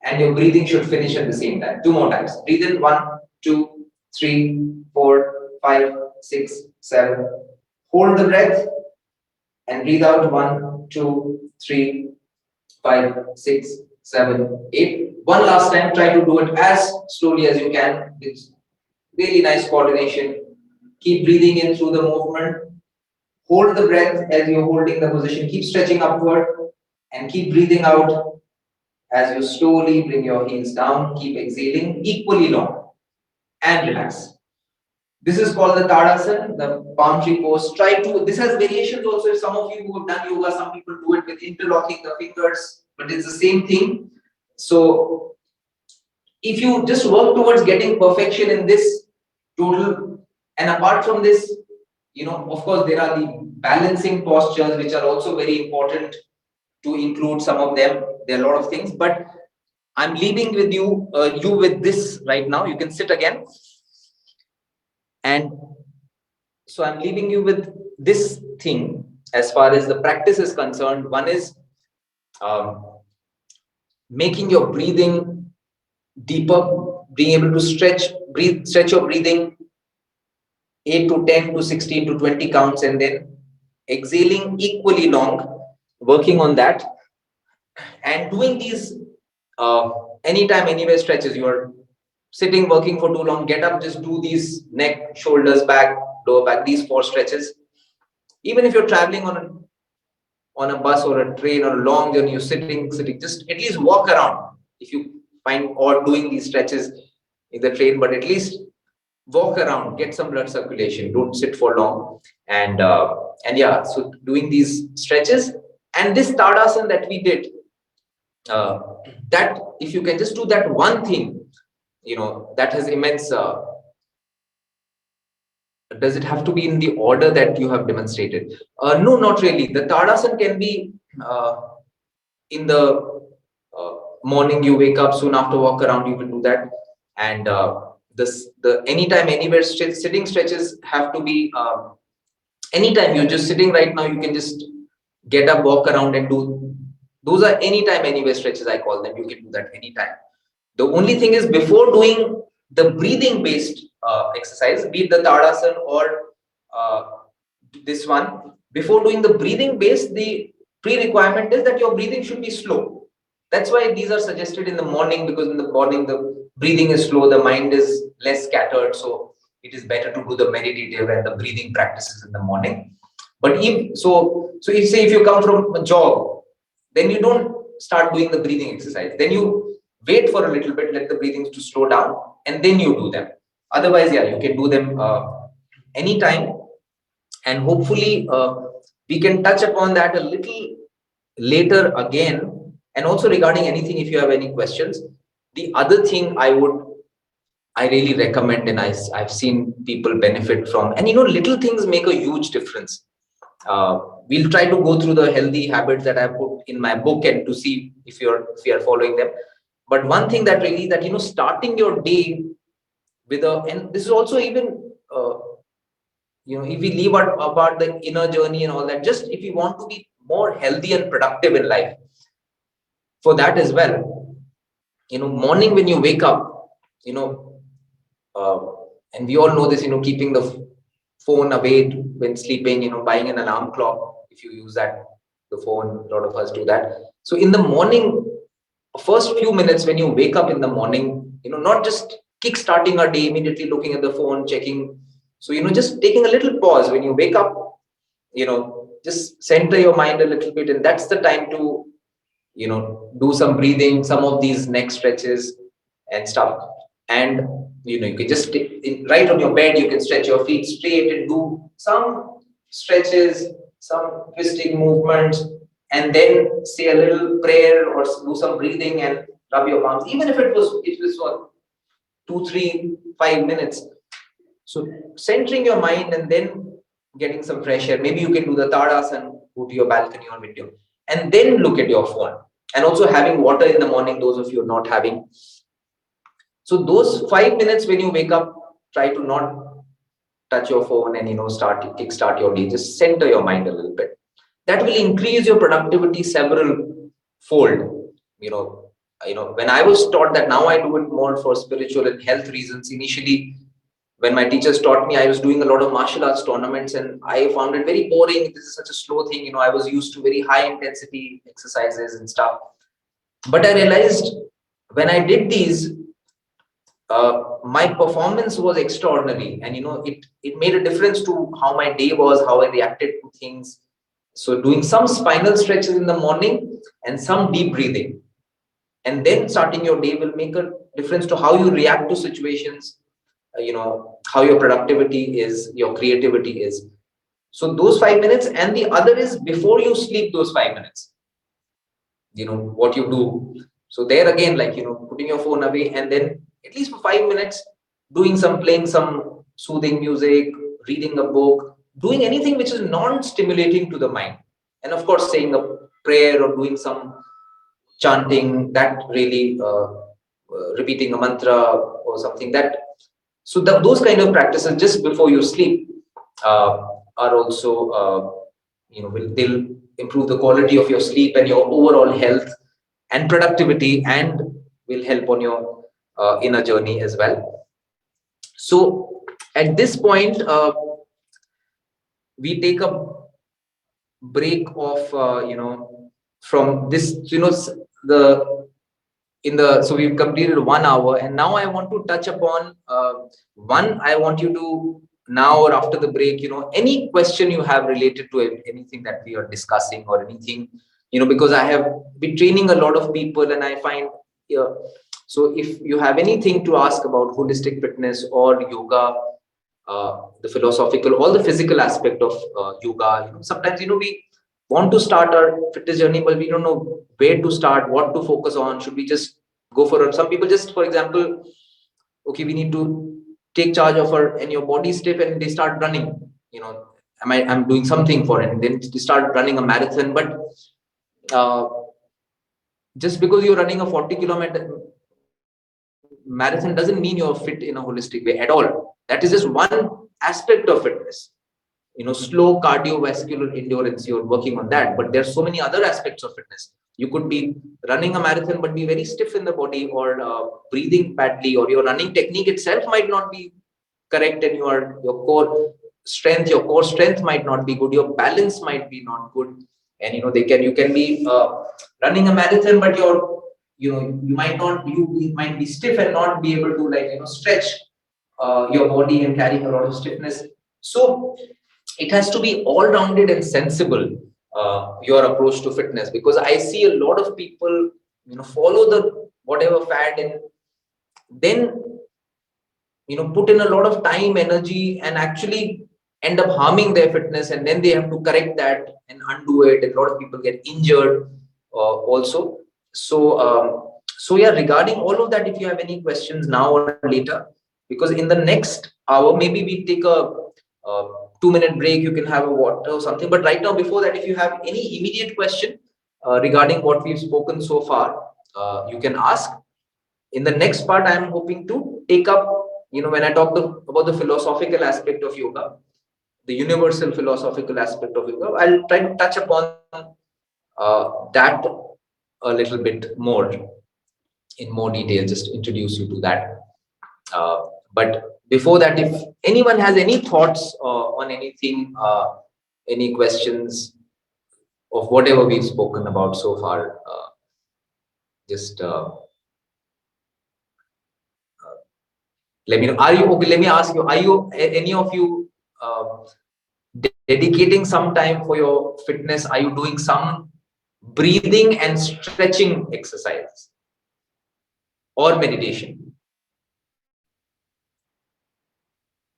and your breathing should finish at the same time. 2 more times. Breathe in. 1, 2, 3, 4, 5, 6, 7. Hold the breath and breathe out. 1, 2, 3, 5, 6, 7, 8. One last time. Try to do it as slowly as you can. It's really nice coordination. Keep breathing in through the movement. Hold the breath as you're holding the position. Keep stretching upward and keep breathing out as you slowly bring your heels down. Keep exhaling equally long and relax. This is called the Tadasana, the palm tree pose. This has variations also. If some of you who have done yoga, some people do it with interlocking the fingers, but it's the same thing. So if you just work towards getting perfection in this total, and apart from this, of course, there are the balancing postures, which are also very important to include some of them. There are a lot of things, but I'm leaving with you with this right now. You can sit again. And so I'm leaving you with this thing as far as the practice is concerned. One is making your breathing deeper, being able to stretch your breathing 8 to 10 to 16 to 20 counts, and then exhaling equally long, working on that, and doing these anytime, anywhere stretches. You are sitting, working for too long, get up, just do these neck, shoulders, back, lower back, these 4 stretches. Even if you're traveling on a bus or a train or a long journey, you're sitting, just at least walk around if you find, or doing these stretches in the train, but at least walk around, get some blood circulation, don't sit for long. And yeah, so doing these stretches and this tadasana that we did, uh, that if you can just do that one thing, that has immense. Does it have to be in the order that you have demonstrated? No, not really. The tadasana can be in the uh, morning. You wake up soon after, walk around, you can do that. And the anytime, anywhere sitting stretches have to be anytime you're just sitting right now. You can just get up, walk around, and do. Those are anytime, anywhere stretches. I call them. You can do that anytime. The only thing is before doing the breathing based exercise, be it the Tadasana or uh, this one, before doing the breathing based, the pre-requirement is that your breathing should be slow. That's why these are suggested in the morning, because in the morning the breathing is slow, the mind is less scattered. So it is better to do the meditative and the breathing practices in the morning. But if say if you come from a job, then you don't start doing the breathing exercise. Then you wait for a little bit, let the breathing to slow down, and then you do them. Otherwise, yeah, you can do them anytime. And hopefully, we can touch upon that a little later again. And also regarding anything, if you have any questions. The other thing I really recommend, and I've seen people benefit from, and little things make a huge difference. We'll try to go through the healthy habits that I put in my book and to see if you are following them. But one thing that really, that starting your day with and this is also even if we leave out about the inner journey and all that, just if you want to be more healthy and productive in life, for that as well, morning when you wake up, you know uh, and we all know this, keeping the phone away when sleeping, buying an alarm clock if you use that, the phone, a lot of us do that. So in the morning, first few minutes when you wake up in the morning, not just kick starting our day immediately looking at the phone, checking. So, just taking a little pause when you wake up, just center your mind a little bit, and that's the time to, do some breathing, some of these neck stretches and stuff. And you can just right on your bed, you can stretch your feet straight and do some stretches, some twisting movements, and then say a little prayer or do some breathing and rub your palms, even if it was for 2, 3, 5 minutes. So centering your mind and then getting some fresh air. Maybe you can do the tadasana, go to your balcony or window, and then look at your phone. And also having water in the morning, those of you not having. So those 5 minutes when you wake up, try to not touch your phone and kickstart your day. Just center your mind a little bit. That will increase your productivity several fold. When I was taught that, now I do it more for spiritual and health reasons. Initially, when my teachers taught me, I was doing a lot of martial arts tournaments and I found it very boring. This is such a slow thing. I was used to very high intensity exercises and stuff. But I realized when I did these, my performance was extraordinary, and it made a difference to how my day was, how I reacted to things. So doing some spinal stretches in the morning and some deep breathing, and then starting your day will make a difference to how you react to situations, how your productivity is, your creativity is. So those 5 minutes, and the other is before you sleep, those 5 minutes, what you do. So there again, like, putting your phone away and then at least for 5 minutes, playing some soothing music, reading a book, doing anything which is non-stimulating to the mind. And of course, saying a prayer or doing some chanting, that really repeating a mantra or something, that so those kind of practices just before you sleep are also they'll improve the quality of your sleep and your overall health and productivity, and will help on your inner journey as well. So at this point, we take a break of from this, the in the so we've completed 1 hour, and now I want to touch upon one. I want you to now or after the break, any question you have related to it, anything that we are discussing or anything, because I have been training a lot of people and I find So if you have anything to ask about holistic fitness or yoga, the philosophical, all the physical aspect of yoga, sometimes we want to start our fitness journey, but we don't know where to start, what to focus on. Should we just go for it? Some people just, for example, okay, we need to take charge of our, and your body stiff, and they start running. I'm doing something for it, and then they start running a marathon. But uh, just because you're running a 40-kilometer marathon doesn't mean you're fit in a holistic way at all. That is just one aspect of fitness. Slow cardiovascular endurance, you're working on that, but there's so many other aspects of fitness. You could be running a marathon but be very stiff in the body, or breathing badly, or your running technique itself might not be correct, and your core strength might not be good, your balance might be not good. And you can be running a marathon, but you might be stiff and not be able to stretch your body and carrying a lot of stiffness. So it has to be all rounded and sensible, your approach to fitness, because I see a lot of people follow the whatever fad, and then put in a lot of time, energy, and actually end up harming their fitness, and then they have to correct that and undo it, and a lot of people get injured also. So yeah, regarding all of that, if you have any questions now or later, because in the next hour maybe we take a 2-minute break, you can have a water or something, but right now, before that, if you have any immediate question regarding what we've spoken so far, you can ask. In the next part, I am hoping to take up, when I talk about the philosophical aspect of yoga, the universal philosophical aspect of yoga, I'll try to touch upon that a little bit more in more detail, just introduce you to that. But before that, if anyone has any thoughts on anything, any questions of whatever we've spoken about so far, just let me know. Are you okay? Let me ask you, are you any of you dedicating some time for your fitness? Are you doing some breathing and stretching exercises or meditation?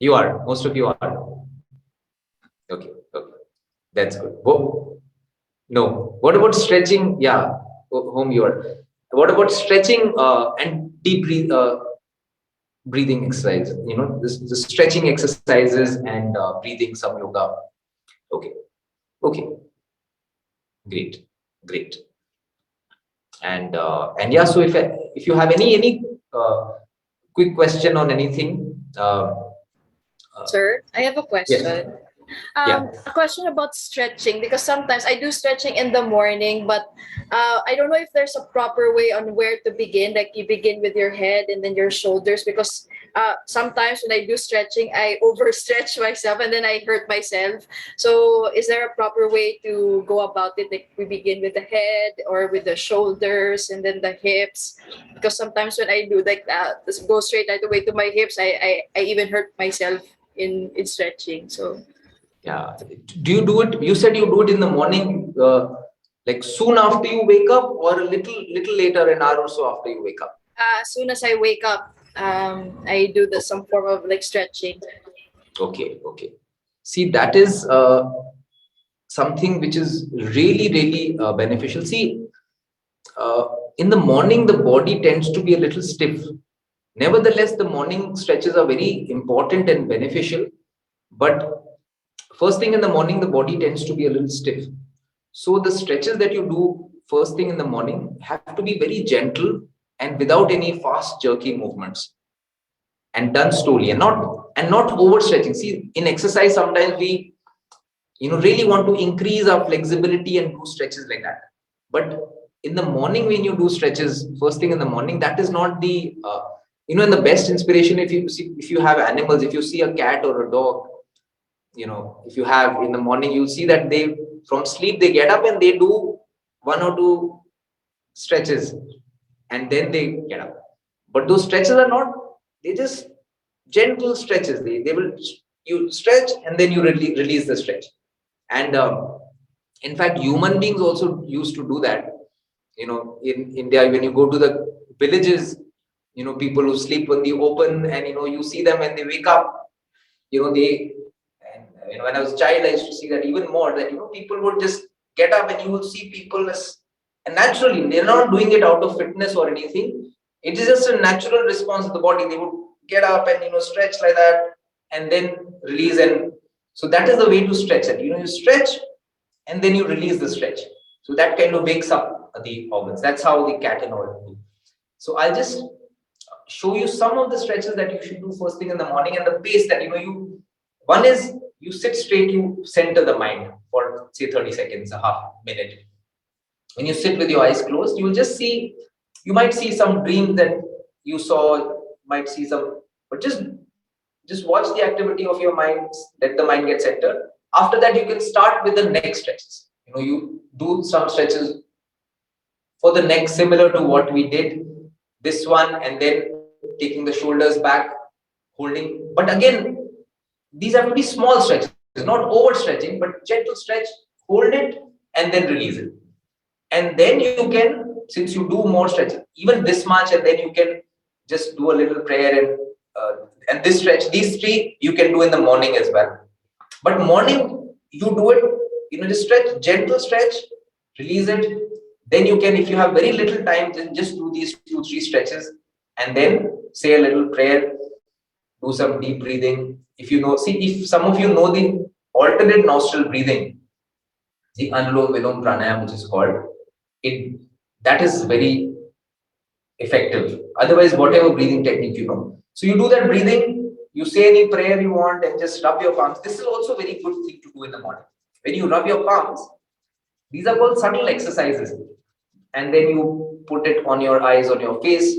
You are, most of you are. Okay, okay. That's good. No. What about stretching? Yeah, whom you are. What about stretching and deep breathing exercise? The stretching exercises and breathing, some yoga. Okay, okay, great, great. And yeah, so if you have any quick question on anything, Sir, I have a yes, question. yeah. A question about stretching, because sometimes I do stretching in the morning, but I don't know if there's a proper way on where to begin. Like you begin with your head and then your shoulders, because sometimes when I do stretching, I overstretch myself and then I hurt myself. So is there a proper way to go about it? Like we begin with the head or with the shoulders and then the hips? Because sometimes when I do like that, just go straight right away to my hips, I even hurt myself in stretching. So Yeah. Do you do it? You said you do it in the morning, like soon after you wake up, or a little later, an hour or so after you wake up. as soon as I wake up, I do some form of like stretching. Okay, okay. See, that is something which is really, really beneficial. See, uh, in the morning, the body tends to be a little stiff. Nevertheless, the morning stretches are very important and beneficial. But first thing in the morning, the body tends to be a little stiff. So the stretches that you do first thing in the morning have to be very gentle and without any fast, jerky movements, and done slowly, and not overstretching. See, in exercise, sometimes we really want to increase our flexibility and do stretches like that. But in the morning, when you do stretches first thing in the morning, that is not the in the best inspiration. If you have animals, if you see a cat or a dog, if you have in the morning, you'll see that they from sleep they get up and they do one or two stretches, and then they get up. But those stretches are not, they just gentle stretches. They will, you stretch and then you release the stretch. And in fact, human beings also used to do that. In India, when you go to the villages, people who sleep on the open, and you see them when they wake up, they, and when I was a child, I used to see that even more, that people would just get up, and you will see people as, and naturally they're not doing it out of fitness or anything. It is just a natural response of the body. They would get up and stretch like that, and then release. And so that is the way to stretch it. You stretch and then you release the stretch. So that kind of wakes up the organs. That's how the cat and all do. So I'll just show you some of the stretches that you should do first thing in the morning, and the pace that one is you sit straight, you center the mind for say 30 seconds, a half minute. When you sit with your eyes closed, you will just see, you might see some dreams that you saw, might see some, but just watch the activity of your mind, let the mind get centered. After that, you can start with the neck stretches. You do some stretches for the neck similar to what we did, this one, and then taking the shoulders back, holding. But again, these have to be small stretches, not overstretching, but gentle stretch, hold it, and then release it. And then you can, since you do more stretches, even this much, and then you can just do a little prayer, and this stretch, these three you can do in the morning as well. But morning, you do it, just stretch, gentle stretch, release it. Then you can, if you have very little time, then just do these 2-3 stretches, and then say a little prayer, do some deep breathing. If if some of you know the alternate nostril breathing, the Anulom Vilom Pranayam, which is called, that is very effective. Otherwise, whatever breathing technique So you do that breathing, you say any prayer you want, and just rub your palms. This is also a very good thing to do in the morning. When you rub your palms, these are called subtle exercises. And then you put it on your eyes, on your face,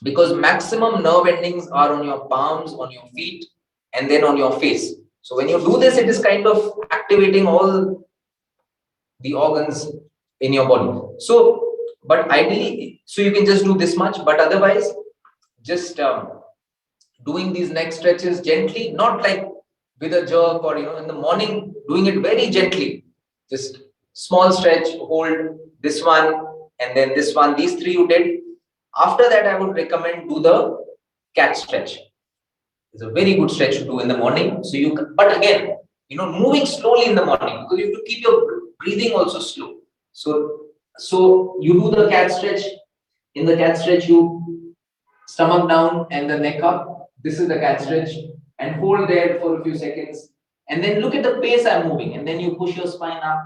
because maximum nerve endings are on your palms, on your feet, and then on your face. So when you do this, it is kind of activating all the organs in your body. So, but ideally, so you can just do this much, but otherwise, just doing these neck stretches gently, not like with a jerk, or in the morning, doing it very gently. Just small stretch, hold this one, and then this one. These three you did. After that, I would recommend do the cat stretch. It's a very good stretch to do in the morning. So but again, moving slowly in the morning, because you have to keep your breathing also slow. So you do the cat stretch. In the cat stretch, you stomach down and the neck up. This is the cat stretch, and hold there for a few seconds. And then look at the pace I'm moving, and then you push your spine up,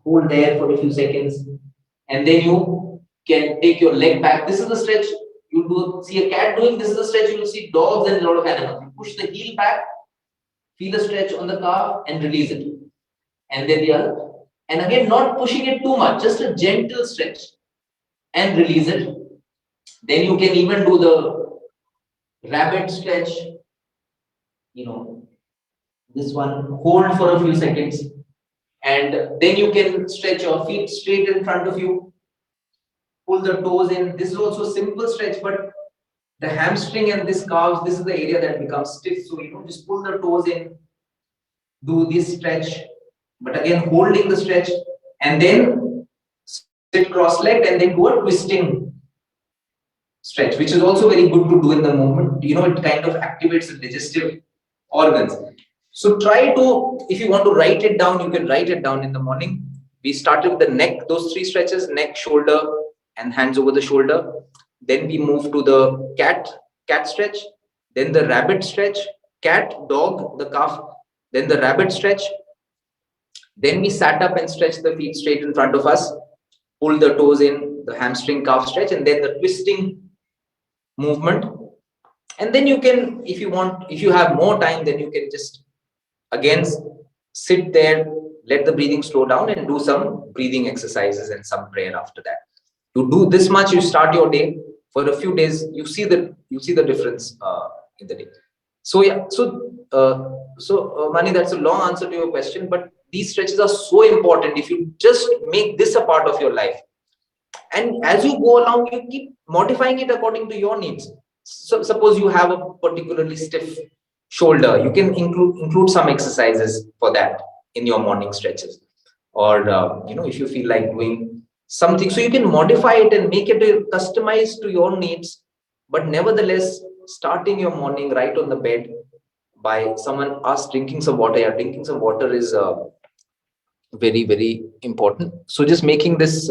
hold there for a few seconds, and then you can take your leg back. This is the stretch you see a cat doing. This is the stretch you will see dogs and a lot of animals. You push the heel back, feel a stretch on the calf, and release it. And then the other. And again, not pushing it too much, just a gentle stretch, and release it. Then you can even do the rabbit stretch. This one, hold for a few seconds, and then you can stretch your feet straight in front of you, pull the toes in. This is also a simple stretch, but the hamstring and this calves, this is the area that becomes stiff. So just pull the toes in, do this stretch, but again holding the stretch, and then sit cross-legged, and then do a twisting stretch, which is also very good to do in the moment. It kind of activates the digestive organs. So try to, if you want to write it down, you can write it down in the morning. We started with the neck, those 3 stretches: neck, shoulder, and hands over the shoulder. Then we move to the cat stretch, then the rabbit stretch, cat, dog, the calf, then the rabbit stretch. Then we sat up and stretched the feet straight in front of us, pull the toes in, the hamstring calf stretch, and then the twisting movement. And then you can, if you have more time, then you can just again sit there, let the breathing slow down, and do some breathing exercises and some prayer after that. You do this much, you start your day. For a few days, you see the difference in the day. So yeah, Mani, that's a long answer to your question, but these stretches are so important. If you just make this a part of your life, and as you go along, you keep modifying it according to your needs. So suppose you have a particularly stiff shoulder, you can include some exercises for that in your morning stretches. Or if you feel like doing something. So you can modify it and make it customized to your needs, but nevertheless, starting your morning right on the bed by someone asked drinking some water. Yeah, drinking some water is very important. So just making this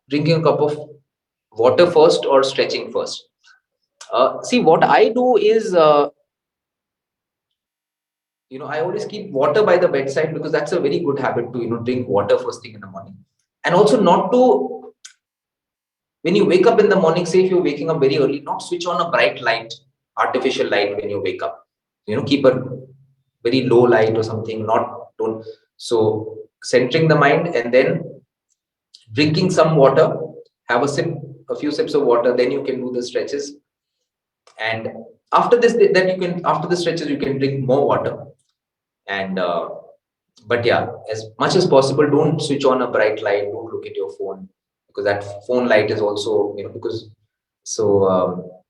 drinking a cup of water first or stretching first. See, what I do is, I always keep water by the bedside, because that's a very good habit to, drink water first thing in the morning. And also not to, when you wake up in the morning, say if you're waking up very early, not switch on a bright light, artificial light when you wake up. Keep a very low light or something, not, don't. So centering the mind and then drinking some water, have a few sips of water, then you can do the stretches. And after this, then you can, after the stretches, you can drink more water. And but yeah, as much as possible, don't switch on a bright light, don't look at your phone, because that phone light is also, because so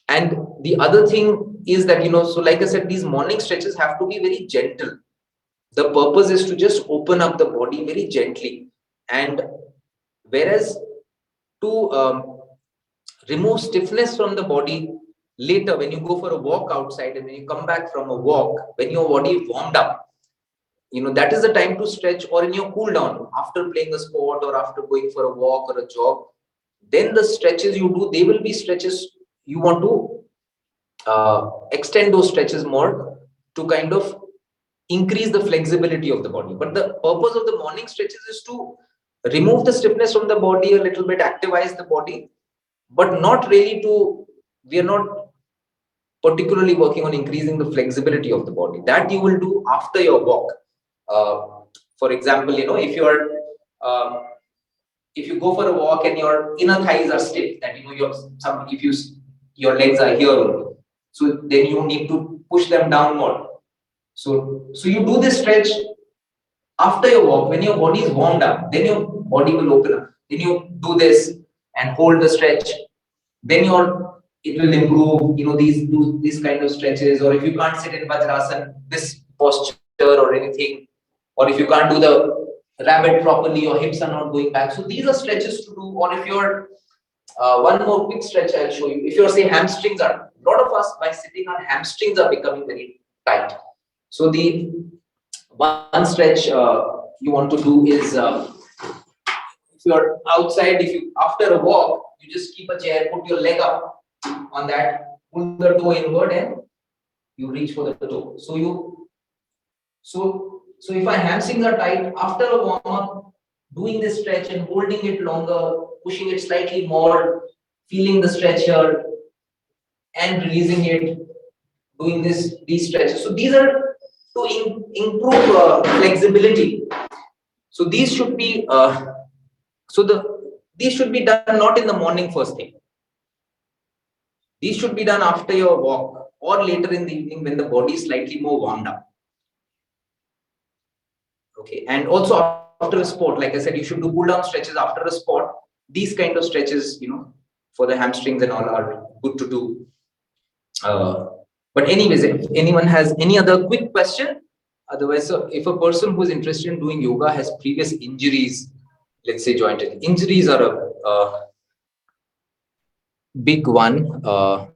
and the other thing is that, so like I said, these morning stretches have to be very gentle. The purpose is to just open up the body very gently. And whereas to remove stiffness from the body later, when you go for a walk outside and when you come back from a walk, when your body is warmed up, that is the time to stretch. Or in your cool down after playing a sport or after going for a walk or a jog, then the stretches you do, they will be stretches you want to extend those stretches more, to kind of increase the flexibility of the body. But the purpose of the morning stretches is to remove the stiffness from the body a little bit, activize the body, but not really to, we are not particularly working on increasing the flexibility of the body. That you will do after your walk. uh, for example, if you're if you go for a walk and your inner thighs are stiff, that your some if you your legs are here only, so then you need to push them down more. So you do this stretch after your walk, when your body is warmed up, then your body will open up. Then you do this and hold the stretch, then your it will improve. These do these kind of stretches. Or if you can't sit in Vajrasan, this posture or anything, or if you can't do the rabbit properly, your hips are not going back, so these are stretches to do. Or if you're one more quick stretch I'll show you. If you're, say, hamstrings are, a lot of us by sitting, our hamstrings are becoming very tight. So the one stretch you want to do is, if you're outside, if you after a walk, you just keep a chair, put your leg up on that, pull the toe inward, and you reach for the toe. So if our hamstrings are tight, after a warm up, doing this stretch and holding it longer, pushing it slightly more, feeling the stretch here, and releasing it, doing these stretches. So these are to improve flexibility. So these should be these should be done not in the morning first thing. These should be done after your walk or later in the evening when the body is slightly more warmed up. Okay, and also after a sport, like I said, you should do cool down stretches after a sport. These kind of stretches, for the hamstrings and all, are good to do. But anyways, if anyone has any other quick question, otherwise, so if a person who is interested in doing yoga has previous injuries, let's say joint injuries are a big one. Uh,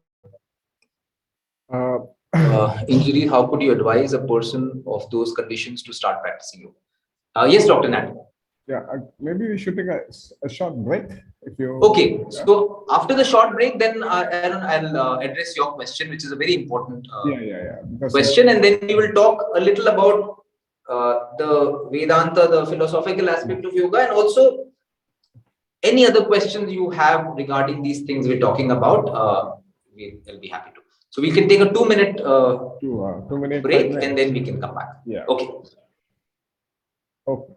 Injury, how could you advise a person of those conditions to start practicing yoga? Yes, Dr. Nat. yeah, maybe we should take a short break if you. Okay, Yeah. so after the short break, then Aaron, I'll address your question, which is a very important Yeah. Because question, and then we will talk a little about the Vedanta, the philosophical aspect of yoga, and also any other questions you have regarding these things we're talking about. We'll be happy to. So we can take a 2-minute 2 minute break, and then we can come back. Yeah. Okay. Okay.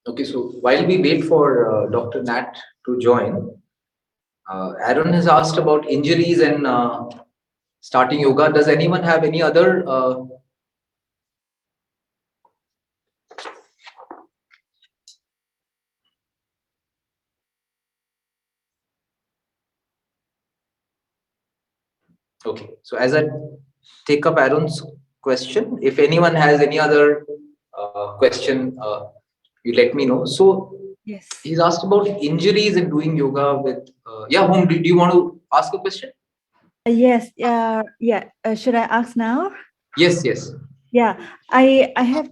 Okay, so while we wait for Dr. Nat to join, Aaron has asked about injuries and starting yoga. Does anyone have any other Okay, so as I take up Aaron's question, if anyone has any other question, you let me know. So Yes. he's asked about injuries and doing yoga with. Yeah, Home, do you want to ask a question? Yes. Yeah. Should I ask now? Yes, yes. Yeah, I have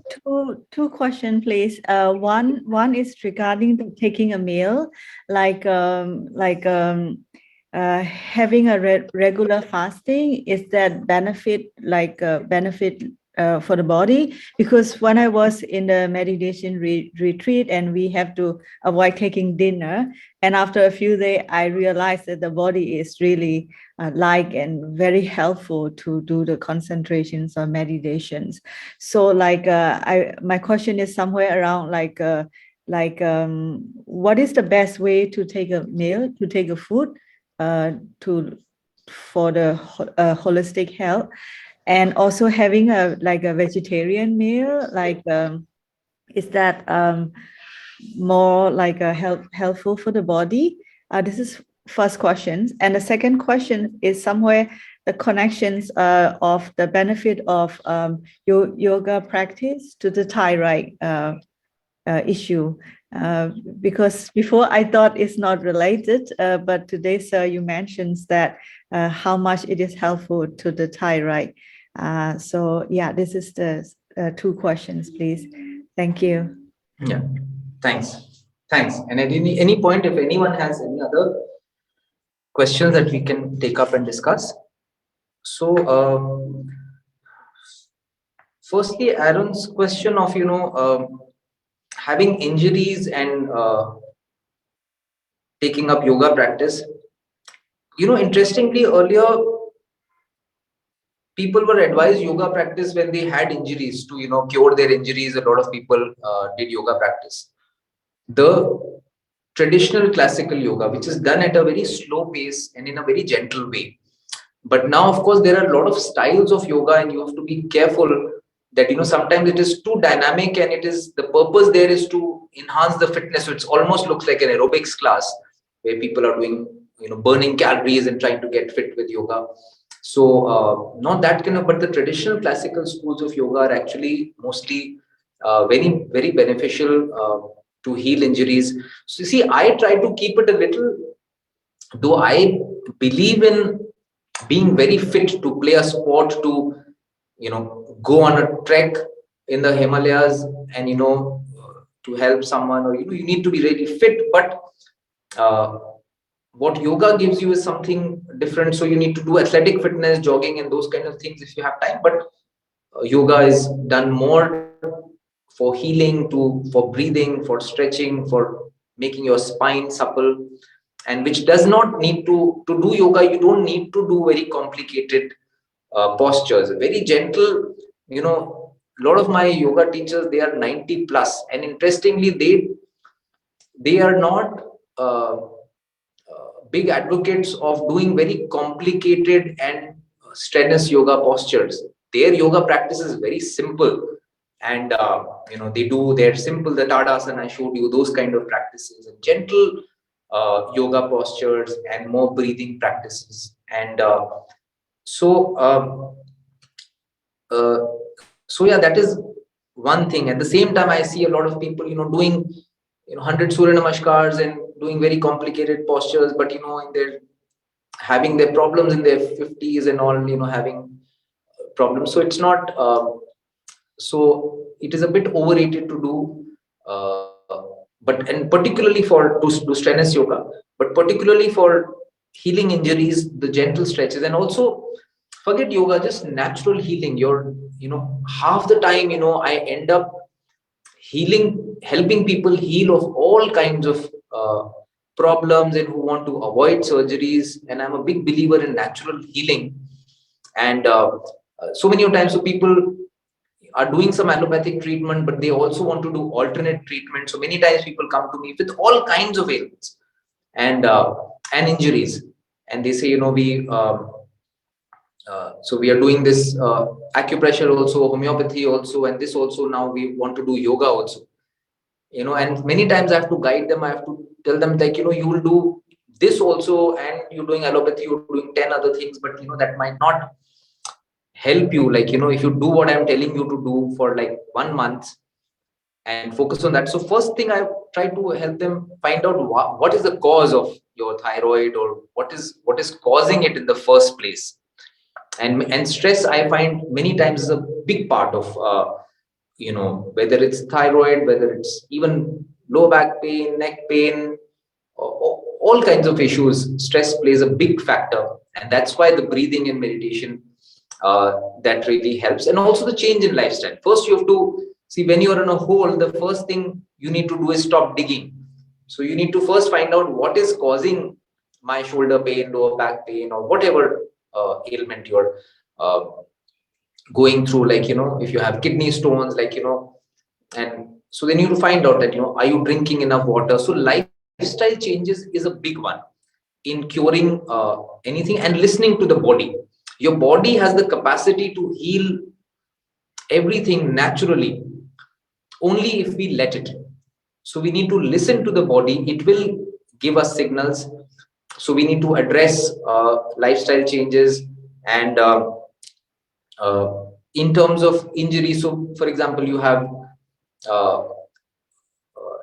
two questions, please. One is regarding the taking a meal, having a regular fasting. Is that benefit benefit for the body? Because when I was in the meditation retreat and we have to avoid taking dinner, and after a few days, I realized that the body is really and very helpful to do the concentrations or meditations. So my question is somewhere around what is the best way to take a meal, to take a food for the holistic health, and also having a vegetarian meal, is that more helpful for the body? This is first questions. And the second question is somewhere the connections of the benefit of yoga practice to the thyroid issue. Because before I thought it's not related, but today, sir, you mentioned that how much it is helpful to the thyroid. So yeah, this is the two questions, please. Thank you. Yeah, thanks. Thanks. And at any point, if anyone has any other questions that we can take up and discuss. So, firstly, Aaron's question of, having injuries and taking up yoga practice. Interestingly, earlier, people were advised yoga practice when they had injuries to, cure their injuries. A lot of people did yoga practice. The traditional classical yoga, which is done at a very slow pace and in a very gentle way. But now, of course, there are a lot of styles of yoga, and you have to be careful that sometimes it is too dynamic, and the purpose there is to enhance the fitness. So it almost looks like an aerobics class where people are doing burning calories and trying to get fit with yoga. So not that kind of, but the traditional classical schools of yoga are actually mostly very, very beneficial to heal injuries. So see, I try to keep it a little, though I believe in being very fit to play a sport, to go on a trek in the Himalayas, and to help someone, or you need to be really fit. But what yoga gives you is something different. So you need to do athletic fitness, jogging, and those kind of things if you have time. But yoga is done more for healing, for breathing, for stretching, for making your spine supple, and which does not need to do yoga. You don't need to do very complicated postures. Very gentle. A lot of my yoga teachers, they are 90 plus, and interestingly, they are not big advocates of doing very complicated and strenuous yoga postures. Their yoga practice is very simple, and they do their simple, the Tadasana I showed you, those kind of practices, and gentle yoga postures, and more breathing practices. And uh, so yeah, that is one thing. At the same time, I see a lot of people doing 100 Surya Namaskars and doing very complicated postures, but in their having their problems in their 50s and all, having problems. So it's not so it is a bit overrated to do, but and particularly for to do strenuous yoga, but particularly for healing injuries, the gentle stretches. And also, forget yoga, just natural healing. Half the time, I end up helping people heal of all kinds of problems and who want to avoid surgeries. And I'm a big believer in natural healing. And so many times, so people are doing some allopathic treatment, but they also want to do alternate treatment. So many times people come to me with all kinds of ailments and injuries, and they say, so we are doing this acupressure also, homeopathy also, and this also. Now we want to do yoga also. And many times I have to guide them. I have to tell them, like, you will do this also, and you're doing allopathy, you're doing 10 other things, but that might not help you. Like, if you do what I'm telling you to do for like 1 month and focus on that. So first thing, I try to help them find out what is the cause of your thyroid, or what is causing it in the first place. And stress, I find many times, is a big part of whether it's thyroid, whether it's even low back pain, neck pain, all kinds of issues. Stress plays a big factor, and that's why the breathing and meditation, that really helps. And also the change in lifestyle. First, you have to see, when you're in a hole, the first thing you need to do is stop digging. So you need to first find out what is causing my shoulder pain, lower back pain, or whatever ailment you're uh, going through. Like, if you have kidney stones, like, and so then you need to find out that, are you drinking enough water? So lifestyle changes is a big one in curing anything. And listening to the body. Your body has the capacity to heal everything naturally, only if we let it. So we need to listen to the body. It will give us signals. So we need to address lifestyle changes. And in terms of injury, so for example, you have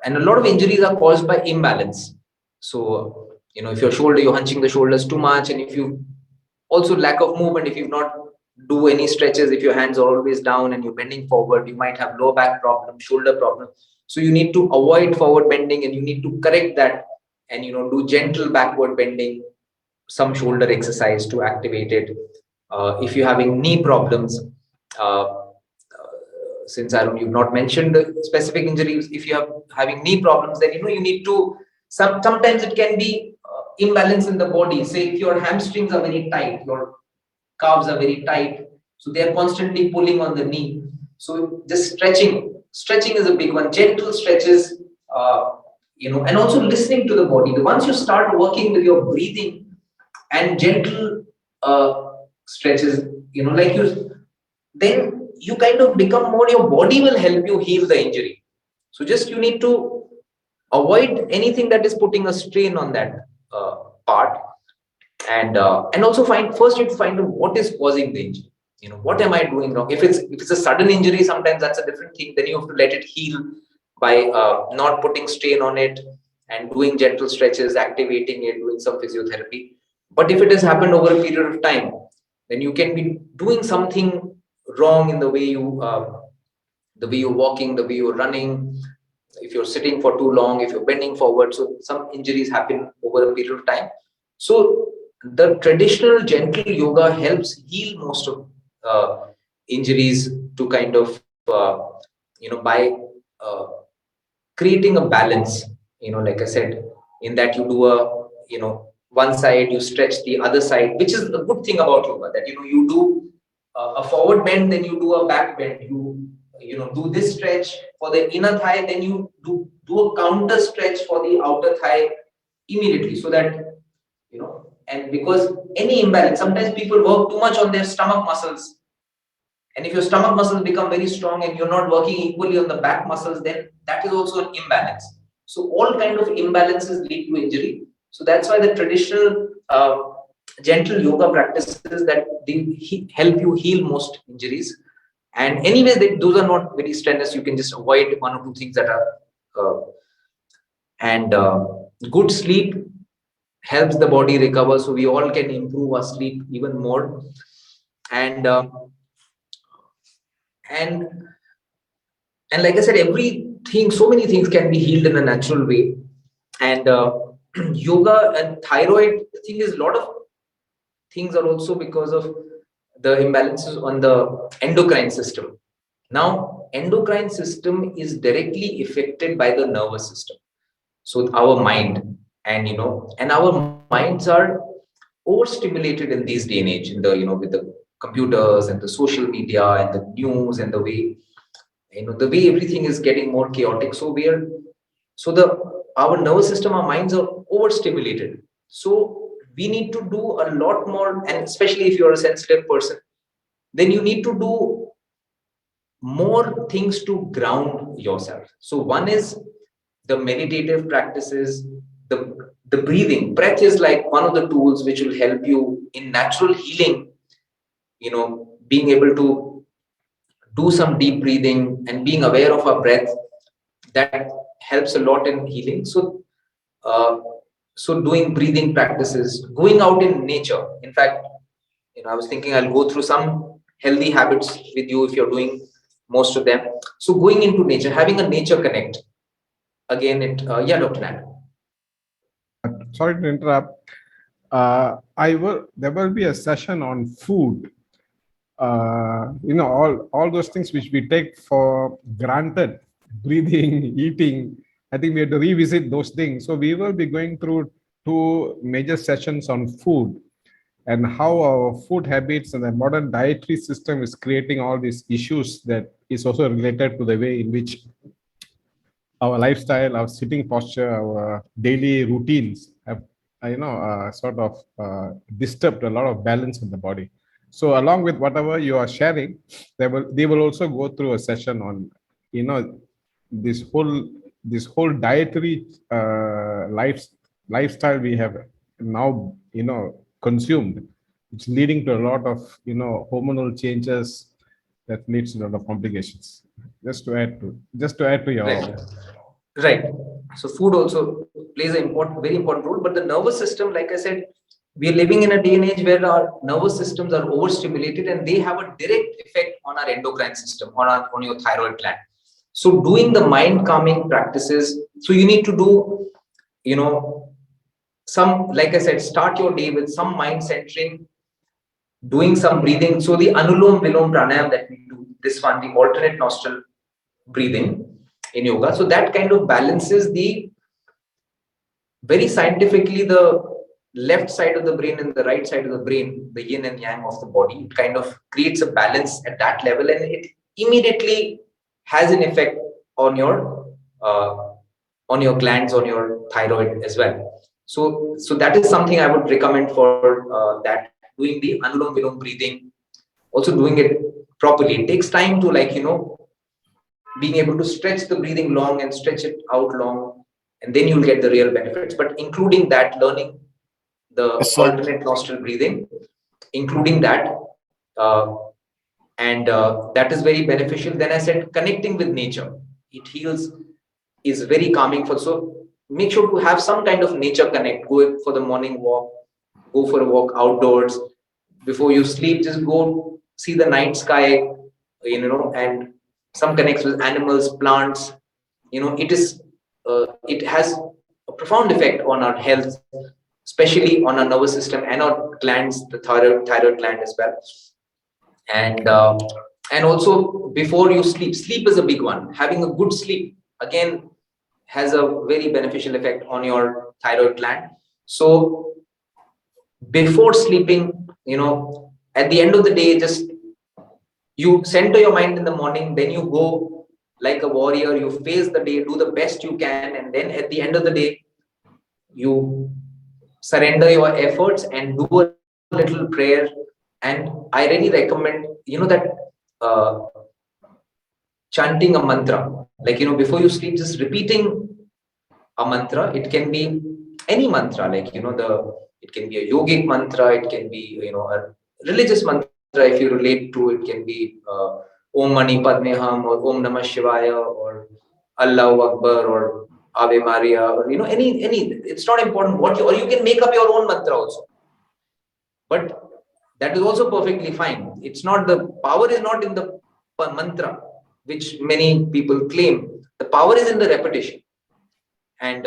and a lot of injuries are caused by imbalance. So if your shoulder, you're hunching the shoulders too much, and if you also lack of movement, if you not do any stretches, if your hands are always down and you're bending forward, you might have low back problem, shoulder problem. So you need to avoid forward bending, and you need to correct that, and do gentle backward bending, some shoulder exercise to activate it. If you're having knee problems, since you've not mentioned the specific injuries, if you are having knee problems, then you need to, sometimes it can be imbalance in the body. Say if your hamstrings are very tight, your calves are very tight, so they are constantly pulling on the knee. So just stretching is a big one. Gentle stretches, and also listening to the body. Once you start working with your breathing and gentle stretches, like then you kind of become more, your body will help you heal the injury. So just you need to avoid anything that is putting a strain on that part. And also first you have to find out what is causing the injury. What am I doing wrong? If it's a sudden injury, sometimes that's a different thing. Then you have to let it heal by not putting strain on it, and doing gentle stretches, activating it, doing some physiotherapy. But if it has happened over a period of time, then you can be doing something wrong in the way you're walking, the way you're running, if you're sitting for too long, if you're bending forward. So some injuries happen over a period of time. So the traditional gentle yoga helps heal most of injuries, to kind of by creating a balance. Like I said, in that you do one side, you stretch the other side, which is a good thing about yoga, that you do a forward bend, then you do a back bend, you do this stretch for the inner thigh, then you do a counter stretch for the outer thigh immediately. So that and because any imbalance, sometimes people work too much on their stomach muscles, and if your stomach muscles become very strong and you're not working equally on the back muscles, then that is also an imbalance. So all kind of imbalances lead to injury. So that's why the traditional gentle yoga practices, that they help you heal most injuries. And anyways, those are not very strenuous. You can just avoid one or two things that are and good sleep helps the body recover, so we all can improve our sleep even more. And and like I said, everything, so many things can be healed in a natural way. And yoga and thyroid, the thing is, a lot of things are also because of the imbalances on the endocrine system. Now, endocrine system is directly affected by the nervous system, so our mind. And and our minds are overstimulated in these day and age, in the with the computers and the social media and the news, and the way everything is getting more chaotic. So the our nervous system, our minds are overstimulated. So we need to do a lot more, and especially if you're a sensitive person, then you need to do more things to ground yourself. So one is the meditative practices, the breathing. Breath is like one of the tools which will help you in natural healing. Being able to do some deep breathing and being aware of our breath, that helps a lot in healing. Uh, so doing breathing practices, going out in nature. In fact, I was thinking I'll go through some healthy habits with you if you're doing most of them. So going into nature, having a nature connect. Again, yeah, Dr. Nat. Sorry to interrupt. There will be a session on food. All those things which we take for granted, breathing, eating. I think we have to revisit those things. So we will be going through 2 major sessions on food and how our food habits and the modern dietary system is creating all these issues that is also related to the way in which our lifestyle, our sitting posture, our daily routines have, sort of disturbed a lot of balance in the body. So along with whatever you are sharing, they will also go through a session on, this whole dietary lifestyle we have now, consumed. It's leading to a lot of, hormonal changes that leads to a lot of complications. Just to add to your Right. So food also plays a very important role. But the nervous system, like I said, we are living in a day and age where our nervous systems are overstimulated, and they have a direct effect on our endocrine system, on your thyroid gland. So doing the mind calming practices. So you need to do, some, like I said, start your day with some mind centering, doing some breathing. So the anulom vilom pranayam that we do, this one, the alternate nostril breathing in yoga. So that kind of balances the, very scientifically, the left side of the brain and the right side of the brain, the yin and yang of the body. It kind of creates a balance at that level, and it immediately has an effect on uh, your glands, on your thyroid as well. So that is something I would recommend for that, doing the anulom vilom breathing, also doing it properly. It takes time to, being able to stretch the breathing long and stretch it out long, and then you'll get the real benefits. But including that, learning the alternate nostril breathing, including that, uh, and that is very beneficial. Then I said connecting with nature, it heals, is very calming for. So make sure to have some kind of nature connect. Go for the morning walk, go for a walk outdoors. Before you sleep, just go see the night sky, and some connects with animals, plants. It has a profound effect on our health, especially on our nervous system and our glands, the thyroid gland as well. And also, before you sleep is a big one. Having a good sleep, again, has a very beneficial effect on your thyroid gland. So before sleeping, at the end of the day, just you center your mind in the morning, then you go like a warrior, you face the day, do the best you can, and then at the end of the day, you surrender your efforts and do a little prayer. And I really recommend, that chanting a mantra, before you sleep, just repeating a mantra. It can be any mantra, it can be a yogic mantra, it can be, a religious mantra. If you relate to, it can be Om Mani Padme Hum, or Om Namah Shivaya, or Allahu Akbar, or Ave Maria, or any. It's not important what or you can make up your own mantra also. But that is also perfectly fine. It's not, the power is not in the mantra, which many people claim. The power is in the repetition. And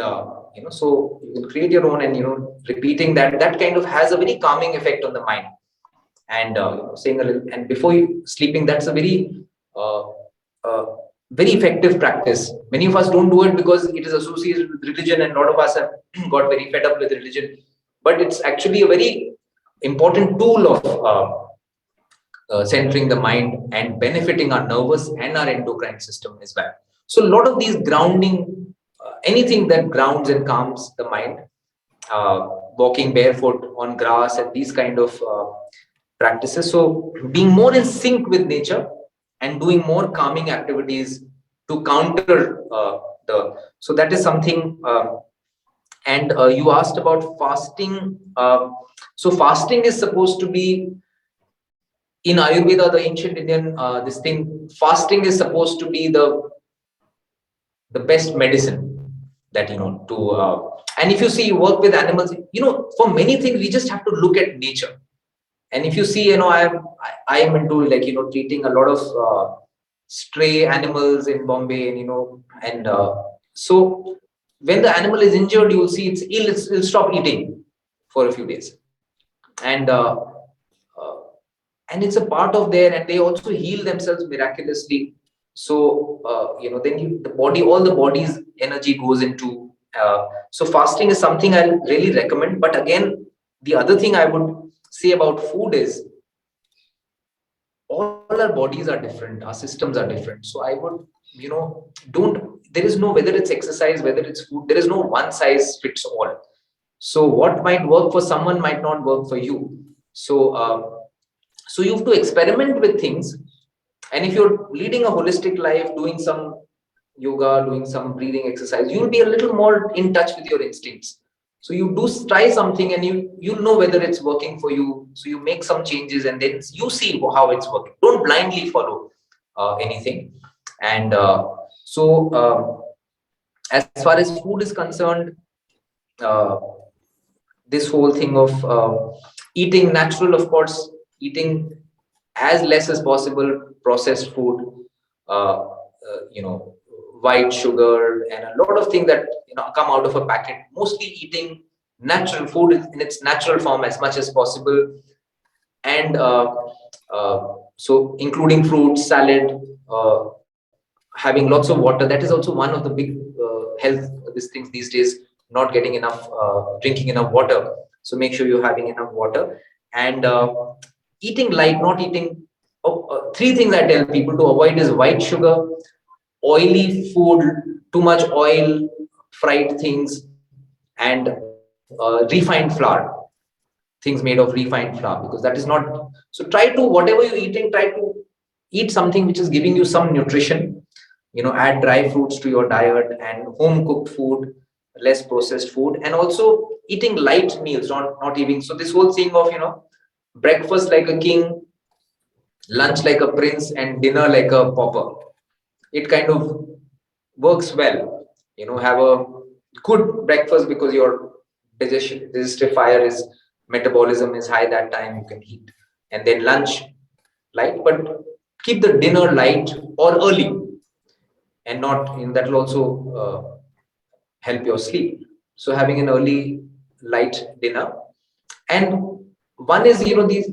so you can create your own, and repeating that kind of has a very calming effect on the mind. And saying a little, and before you sleeping, that's a very very effective practice. Many of us don't do it because it is associated with religion, and a lot of us have got very fed up with religion. But it's actually a very important tool of centering the mind and benefiting our nervous and our endocrine system as well. So a lot of these grounding, anything that grounds and calms the mind, walking barefoot on grass and these kind of practices. So being more in sync with nature and doing more calming activities to counter so that is something. And you asked about fasting. So fasting is supposed to be, in Ayurveda, the ancient Indian, this thing, fasting is supposed to be the best medicine that, to, and if you see, you work with animals, for many things, we just have to look at nature. And if you see, I am into, like, treating a lot of stray animals in Bombay, and so when the animal is injured, you will see it's ill, it'll stop eating for a few days. And and it's a part of there, and they also heal themselves miraculously. So then all the body's energy goes into so fasting is something I really recommend. But again, the other thing I would say about food is, all our bodies are different, our systems are different. So I would, there is no, whether it's exercise, whether it's food, there is no one size fits all. So what might work for someone might not work for you. So so you have to experiment with things. And if you're leading a holistic life, doing some yoga, doing some breathing exercise, you'll be a little more in touch with your instincts. So you do try something, and you'll know whether it's working for you. So you make some changes, and then you see how it's working. Don't blindly follow anything. And as far as food is concerned, this whole thing of eating natural, of course, eating as less as possible processed food, white sugar, and a lot of things that come out of a packet. Mostly eating natural food in its natural form as much as possible, and so including fruits, salad, having lots of water. That is also one of the big health things these days. Not getting enough, drinking enough water. So make sure you're having enough water, and eating light, not eating. Three things I tell people to avoid is white sugar, oily food, too much oil, fried things, and refined flour, things made of refined flour, because that is not. So try to, whatever you're eating, try to eat something which is giving you some nutrition. Add dry fruits to your diet and home cooked food, less processed food, and also eating light meals, not eating. So this whole thing of breakfast like a king, lunch like a prince, and dinner like a pauper, it kind of works well. Have a good breakfast because your digestive fire is, metabolism is high that time, you can eat. And then lunch light, but keep the dinner light or early, and not that will also help your sleep. So having an early light dinner. And one is, these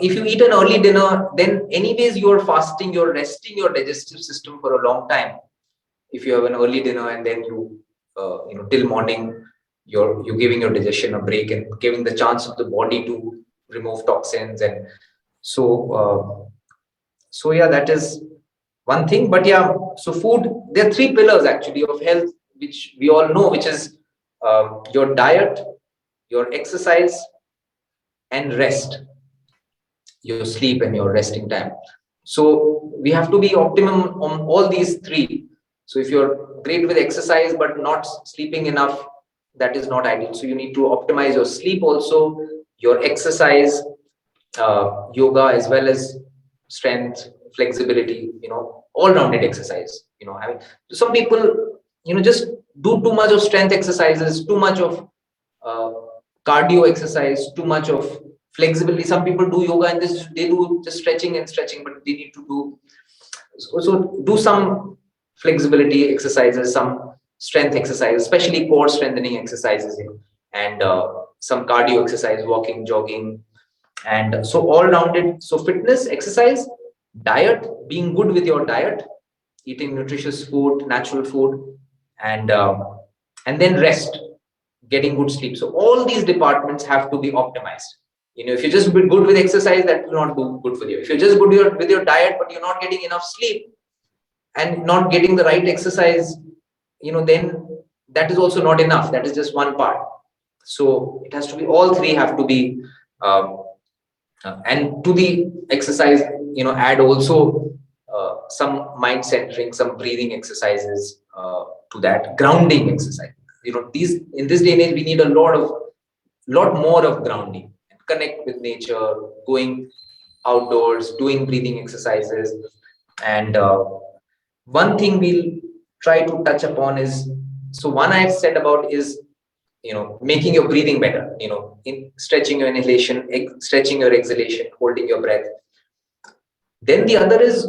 if you eat an early dinner, then anyways you're fasting, you're resting your digestive system for a long time. If you have an early dinner and then you till morning, you're giving your digestion a break and giving the chance of the body to remove toxins. And so yeah, that is one thing. But yeah, so food, there are three pillars actually of health, which we all know, which is your diet, your exercise, and rest, your sleep and your resting time. So we have to be optimum on all these three. So if you're great with exercise but not sleeping enough, that is not ideal. So you need to optimize your sleep also, your exercise, yoga, as well as strength, flexibility, all-rounded exercise. Some people, just do too much of strength exercises, too much of cardio exercise, too much of flexibility. Some people do yoga and they do just stretching and stretching, but they need to do so do some flexibility exercises, some strength exercises, especially core strengthening exercises, and some cardio exercise, walking, jogging, and so all rounded. So fitness, exercise, diet, being good with your diet, eating nutritious food, natural food, and then rest, getting good sleep. So all these departments have to be optimized. If you're just good with exercise, that will not do good for you. If you're just good with your diet, but you're not getting enough sleep and not getting the right exercise, then that is also not enough. That is just one part. So it has to be, all three have to be, and to the exercise, add also some mind centering, some breathing exercises, to that, grounding exercise. These, in this day and age, we need a lot more of grounding, and connect with nature, going outdoors, doing breathing exercises. And one thing we'll try to touch upon is, so one I've said about is, making your breathing better, in stretching your inhalation, stretching your exhalation, holding your breath. Then the other is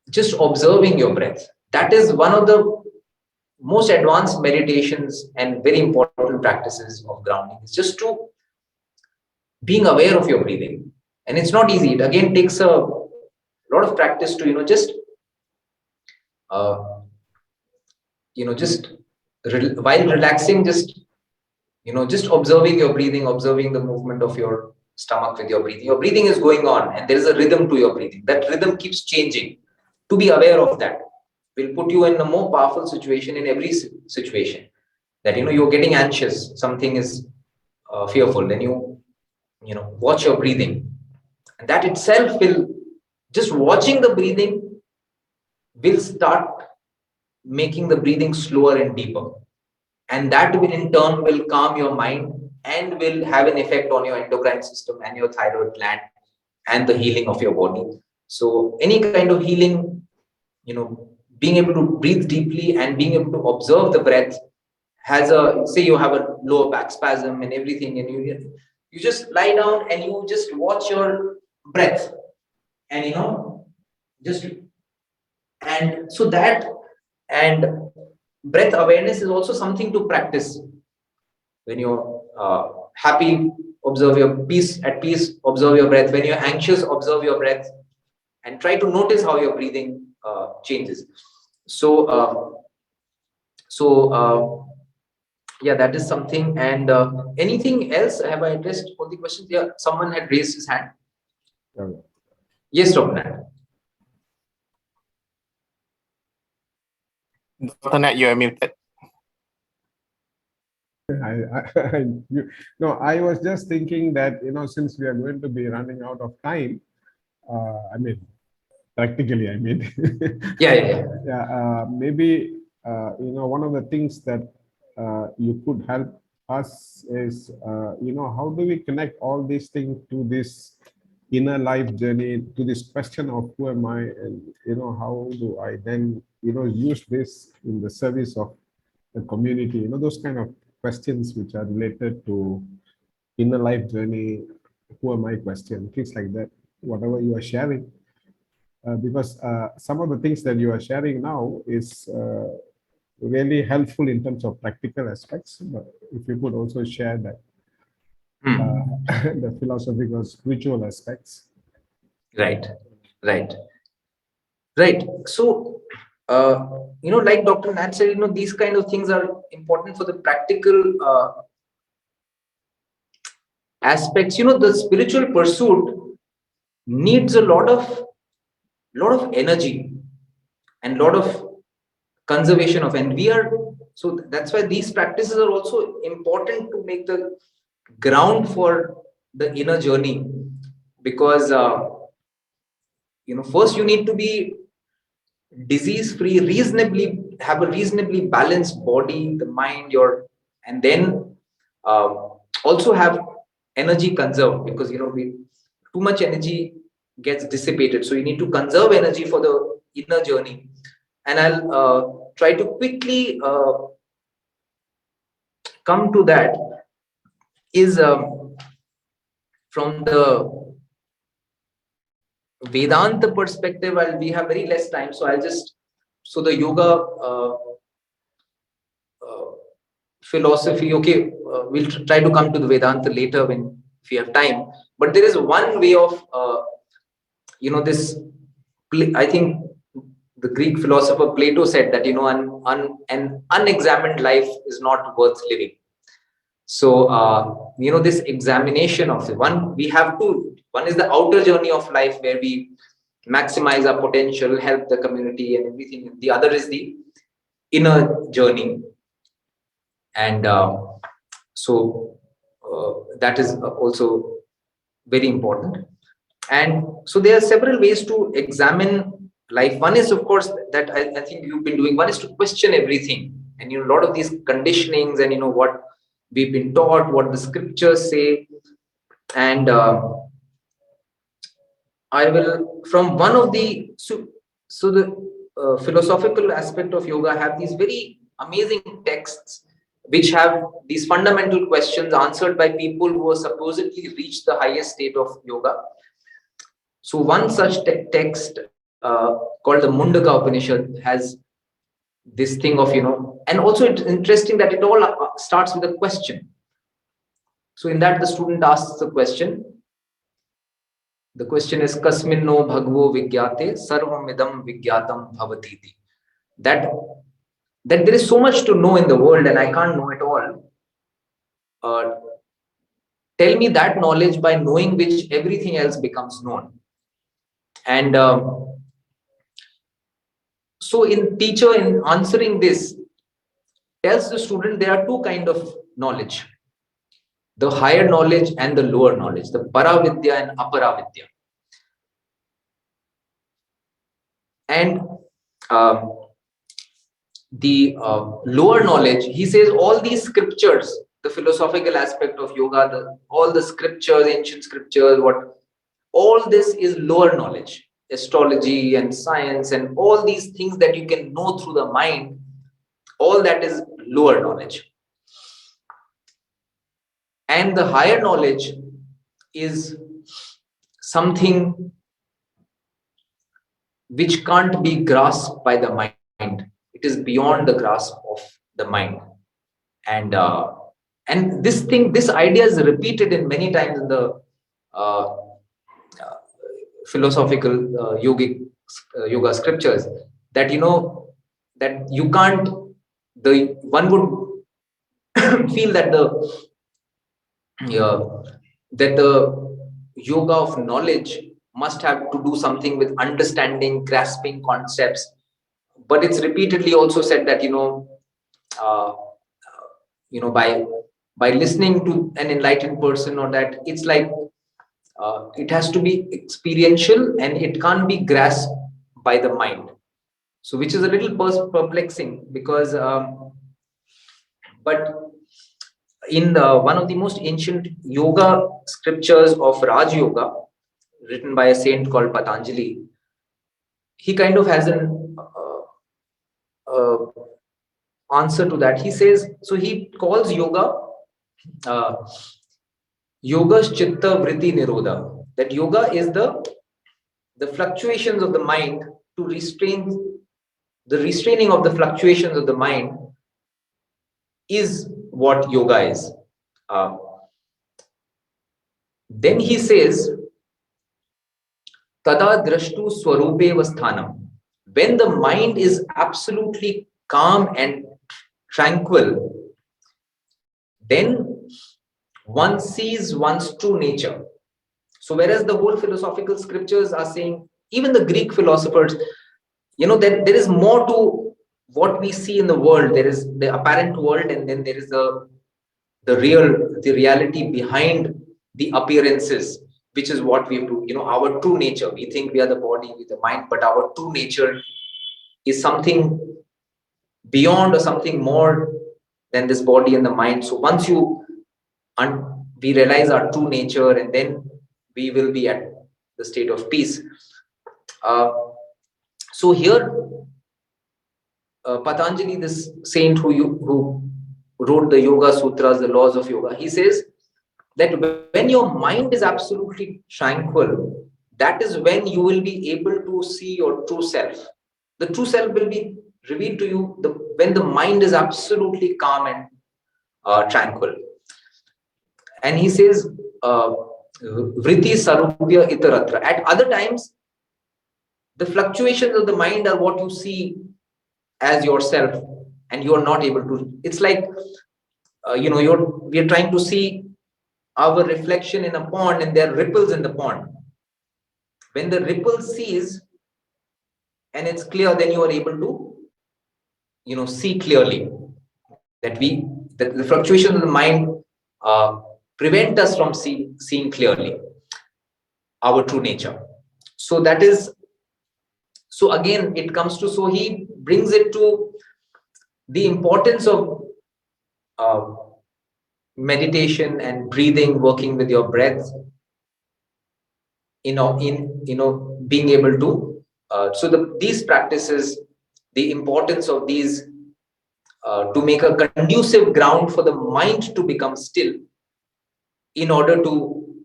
just observing your breath. That is one of the most advanced meditations and very important practices of grounding, is just to being aware of your breathing. And it's not easy. It again takes a lot of practice to, just while relaxing, just observing your breathing, observing the movement of your stomach with your breathing. Your breathing is going on, and there is a rhythm to your breathing. That rhythm keeps changing. To be aware of that will put you in a more powerful situation in every situation. That you're getting anxious, something is fearful, then you watch your breathing, and that itself will, just watching the breathing will start making the breathing slower and deeper, and that will in turn will calm your mind and will have an effect on your endocrine system and your thyroid gland and the healing of your body. So any kind of healing, being able to breathe deeply and being able to observe the breath, has a, say you have a lower back spasm and everything, and you just lie down and you just watch your breath, and just, and so that, and breath awareness is also something to practice. When you're happy, observe your peace, at peace, observe your breath. When you're anxious, observe your breath, and try to notice how your breathing changes. So yeah, that is something. And anything else? Have I addressed all the questions? Yeah, someone had raised his hand. Yes, Dr. Nat. Dr. Nat, you are muted. I was just thinking that, since we are going to be running out of time, practically, Yeah. Maybe, one of the things that you could help us is, how do we connect all these things to this inner life journey, to this question of who am I, and, how do I then, use this in the service of the community, those kind of questions which are related to inner life journey, who am I question, things like that, whatever you are sharing. Because some of the things that you are sharing now is really helpful in terms of practical aspects. But if you could also share that, the philosophical, spiritual aspects. Right. So, like Dr. Nat said, these kind of things are important for the practical aspects. The spiritual pursuit needs a lot of energy and lot of conservation of, and so that's why these practices are also important to make the ground for the inner journey. Because first you need to be disease free, have a reasonably balanced body, the mind, and then also have energy conserved, because too much energy gets dissipated, so you need to conserve energy for the inner journey. And I'll try to quickly come to that, is from the Vedanta perspective. We have very less time, so so the yoga philosophy, okay, we'll try to come to the Vedanta later if we have time. But there is one way of this, I think the Greek philosopher Plato said that, an unexamined life is not worth living. So, this examination of one is the outer journey of life where we maximize our potential, help the community and everything. The other is the inner journey. And that is also very important. And so there are several ways to examine life. One is, of course, that I think you've been doing. One is to question everything. And, a lot of these conditionings and, what we've been taught, what the scriptures say. And I will, from one of the, so the philosophical aspect of yoga have these very amazing texts which have these fundamental questions answered by people who have supposedly reached the highest state of yoga. So one such text called the Mundaka Upanishad has this thing of, and also it's interesting that it all starts with a question. So in that, the student asks the question. The question is, Kasmin no bhagavo vigyate sarvam idam vigyatam bhavatiti. That there is so much to know in the world and I can't know it all. Tell me that knowledge by knowing which everything else becomes known. And so in answering this, tells the student there are two kinds of knowledge. The higher knowledge and the lower knowledge, the paravidya and aparavidya. And the lower knowledge, he says all these scriptures, the philosophical aspect of yoga, all the scriptures, ancient scriptures, all this is lower knowledge. Astrology and science and all these things that you can know through the mind, all that is lower knowledge. And the higher knowledge is something which can't be grasped by the mind. It is beyond the grasp of the mind. And this idea is repeated in many times in the philosophical yoga scriptures, that that you can't, one would feel that the yoga of knowledge must have to do something with understanding, grasping concepts, but it's repeatedly also said that by listening to an enlightened person, or that it's like it has to be experiential and it can't be grasped by the mind. So which is a little perplexing, because but in one of the most ancient yoga scriptures of Raj Yoga, written by a saint called Patanjali, he kind of has an answer to that. He says, so he calls yoga yoga's chitta vritti nirodha, that yoga is the fluctuations of the mind, to the restraining of the fluctuations of the mind is what yoga is. Then he says, tada drashtu swarupe vasthanam, when the mind is absolutely calm and tranquil, then one sees one's true nature. So whereas the whole philosophical scriptures are saying, even the Greek philosophers, that there is more to what we see in the world. There is the apparent world, and then there is the reality behind the appearances, which is what we have to, our true nature. We think we are the body with the mind, but our true nature is something beyond or something more than this body and the mind. So once we realize our true nature, and then we will be at the state of peace. So here, Patanjali, this saint who wrote the Yoga Sutras, the laws of yoga, he says that when your mind is absolutely tranquil, that is when you will be able to see your true self. The true self will be revealed to you when the mind is absolutely calm and tranquil. And he says, vritti sarupya itaratra. At other times, The fluctuations of the mind are what you see as yourself, and you are not able to. It's like we are trying to see our reflection in a pond, and there are ripples in the pond. When the ripple cease and it's clear, then you are able to see clearly that the fluctuations of the mind prevent us from seeing clearly our true nature. So that is, so again it comes to, so he brings it to the importance of meditation and breathing, working with your breath, being able to these practices, the importance of these to make a conducive ground for the mind to become still, in order to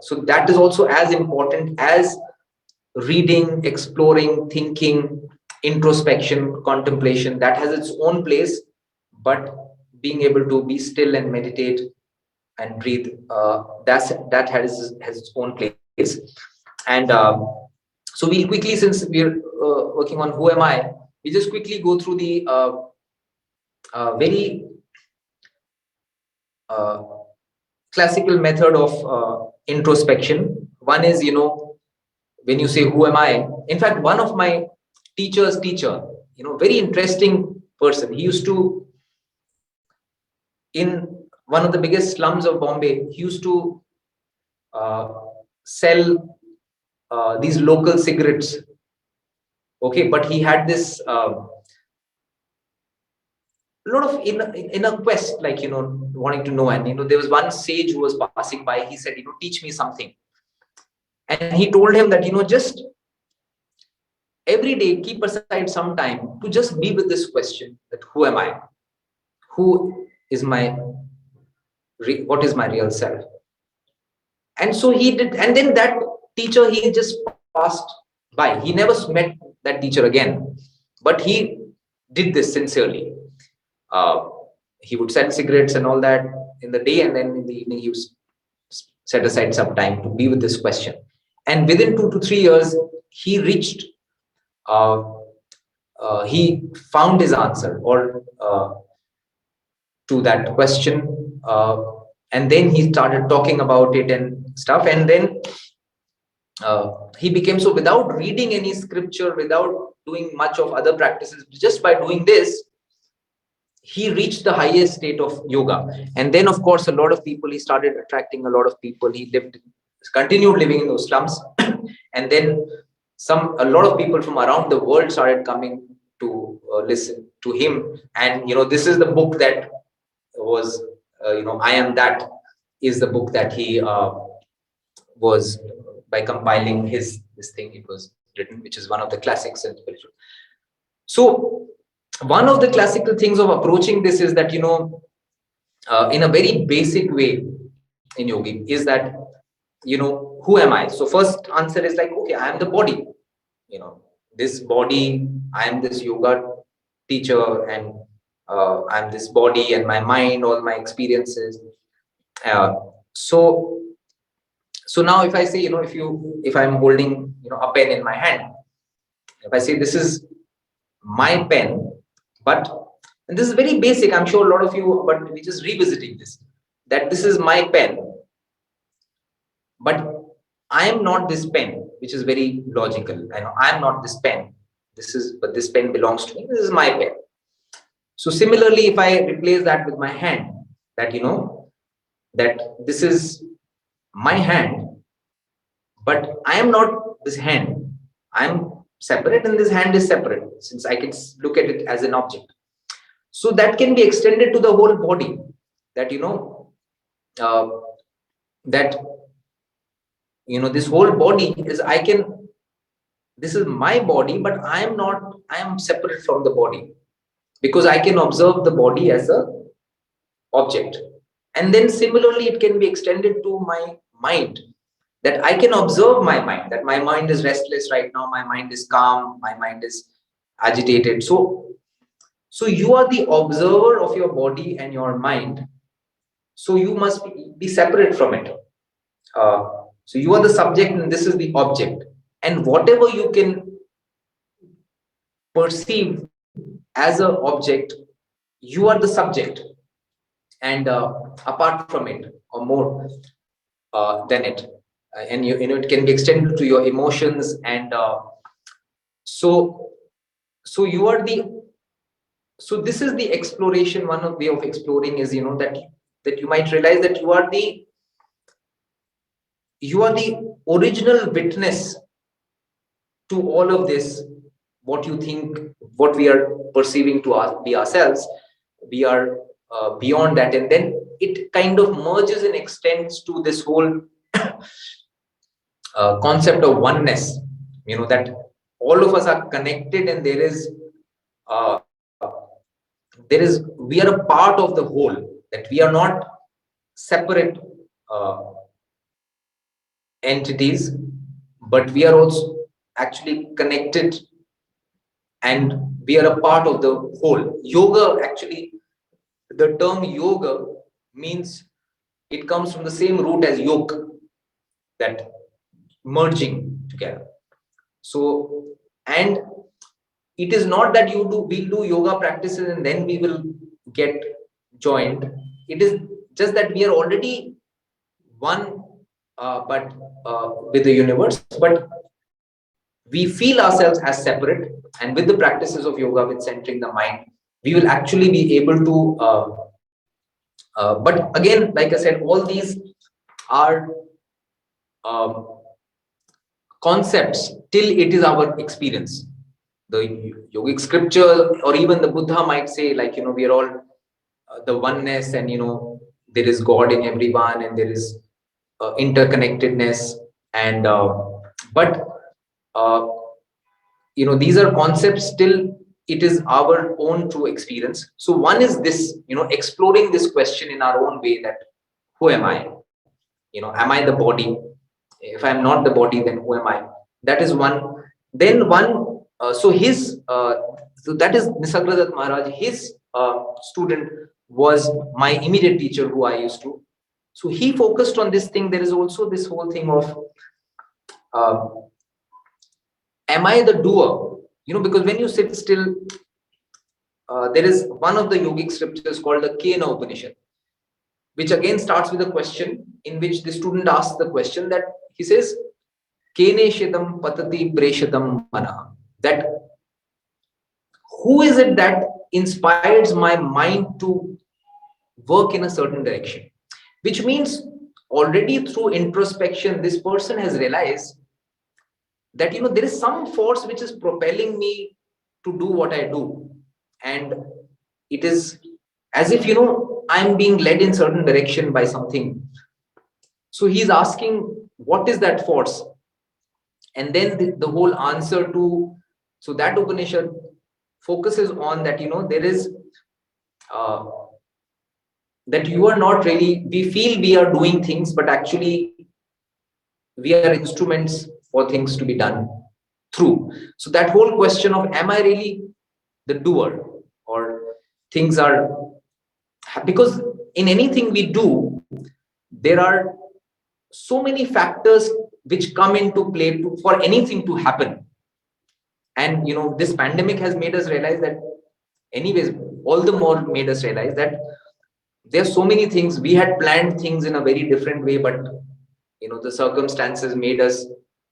so that is also as important as reading, exploring, thinking, introspection, contemplation. That has its own place, but being able to be still and meditate and breathe, that has its own place. And so we'll quickly, since we're working on who am I, we just quickly go through the very classical method of introspection. One is, when you say who am I, in fact, one of my teacher's teacher, very interesting person. He used to, in one of the biggest slums of Bombay, he used to sell these local cigarettes. Okay, but he had this lot of in a quest, like wanting to know. And there was one sage who was passing by. He said, teach me something. And he told him that just every day keep aside some time to just be with this question, that who am I, who is what is my real self. And so he did, and then that teacher, he just passed by. He never met that teacher again, but he did this sincerely. He would sell cigarettes and all that in the day, and then in the evening he would set aside some time to be with this question. And within 2 to 3 years, he reached, he found his answer, or to that question, and then he started talking about it and stuff. And then he became, so without reading any scripture, without doing much of other practices, just by doing this, he reached the highest state of yoga. And then, of course, a lot of people, he started attracting a lot of people. He continued living in those slums. And then a lot of people from around the world started coming to listen to him. And this is the book that was I Am That is the book that he was, by compiling this thing, it was written, which is one of the classics in spiritual. So one of the classical things of approaching this is that, in a very basic way in yogi, is that, who am I? So first answer is like, okay, I am the body, this body, I am this yoga teacher, and I'm this body and my mind, all my experiences. So now if I say, if I'm holding, a pen in my hand, if I say this is my pen, and this is very basic, I'm sure a lot of you, but we're just revisiting this, that this is my pen, but I am not this pen, which is very logical. I know I'm not this pen. But this pen belongs to me. This is my pen. So similarly, if I replace that with my hand, that that this is my hand, but I am not this hand. I'm separate, and this hand is separate, since I can look at it as an object. So that can be extended to the whole body. That this whole body is, this is my body, but I am separate from the body, because I can observe the body as a object. And then similarly, it can be extended to my mind, that I can observe my mind, that my mind is restless right now, my mind is calm, my mind is agitated. So you are the observer of your body and your mind. So you must be separate from it. So you are the subject and this is the object. and whatever you can perceive as an object, you are the subject, and apart from it, or more than it, and you know, it can be extended to your emotions, and so you are the, so this is the exploration. One of way of exploring is, you know, that you might realize that you are the original witness to all of this. What you think, what we are perceiving to be ourselves, we are beyond that, and then it kind of merges and extends to this whole concept of oneness, you know, that all of us are connected, and uh, we are a part of the whole, that we are not separate uh, entities, but we are also actually connected, and we are a part of the whole. Yoga, actually, the term yoga means, it comes from the same root as yoke, that merging together. So, and it is not that we'll do yoga practices and then we will get joined. It is just that we are already one, but with the universe, but we feel ourselves as separate. And with the practices of yoga, with centering the mind, we will actually be able to but again, like I said, all these are um, concepts till it is our experience. The yogic scripture, or even the Buddha might say, like, you know, we are all the oneness, and you know, there is God in everyone, and there is interconnectedness, and but uh, you know, these are concepts till it is our own true experience. So one is this, you know, exploring this question in our own way, that who am I? You know, am I the body? If I'm not the body, then who am I? That is one. Then one, so that is Nisargadatta Maharaj. His student was my immediate teacher, who I used to. So he focused on this thing. There is also this whole thing of, uh, am I the doer? You know, because when you sit still, there is one of the yogic scriptures called the Kena Upanishad, which again starts with a question, in which the student asks the question, that he says, Kene Shidam Patati Preshatam Mana. That who is it that inspires my mind to work in a certain direction? Which means, already through introspection, this person has realized that, you know, there is some force which is propelling me to do what I do. And it is as if, you know, I'm being led in certain direction by something. So he's asking, what is that force? And then the whole answer to, so that Upanishad focuses on that, you know, there is uh, that you are not really, we feel we are doing things, but actually we are instruments for things to be done through. So that whole question of, am I really the doer, or things are, because in anything we do, there are so many factors which come into play for anything to happen. And you know, this pandemic has made us realize that, anyways, all the more made us realize that there are so many things. We had planned things in a very different way, but you know, the circumstances made us,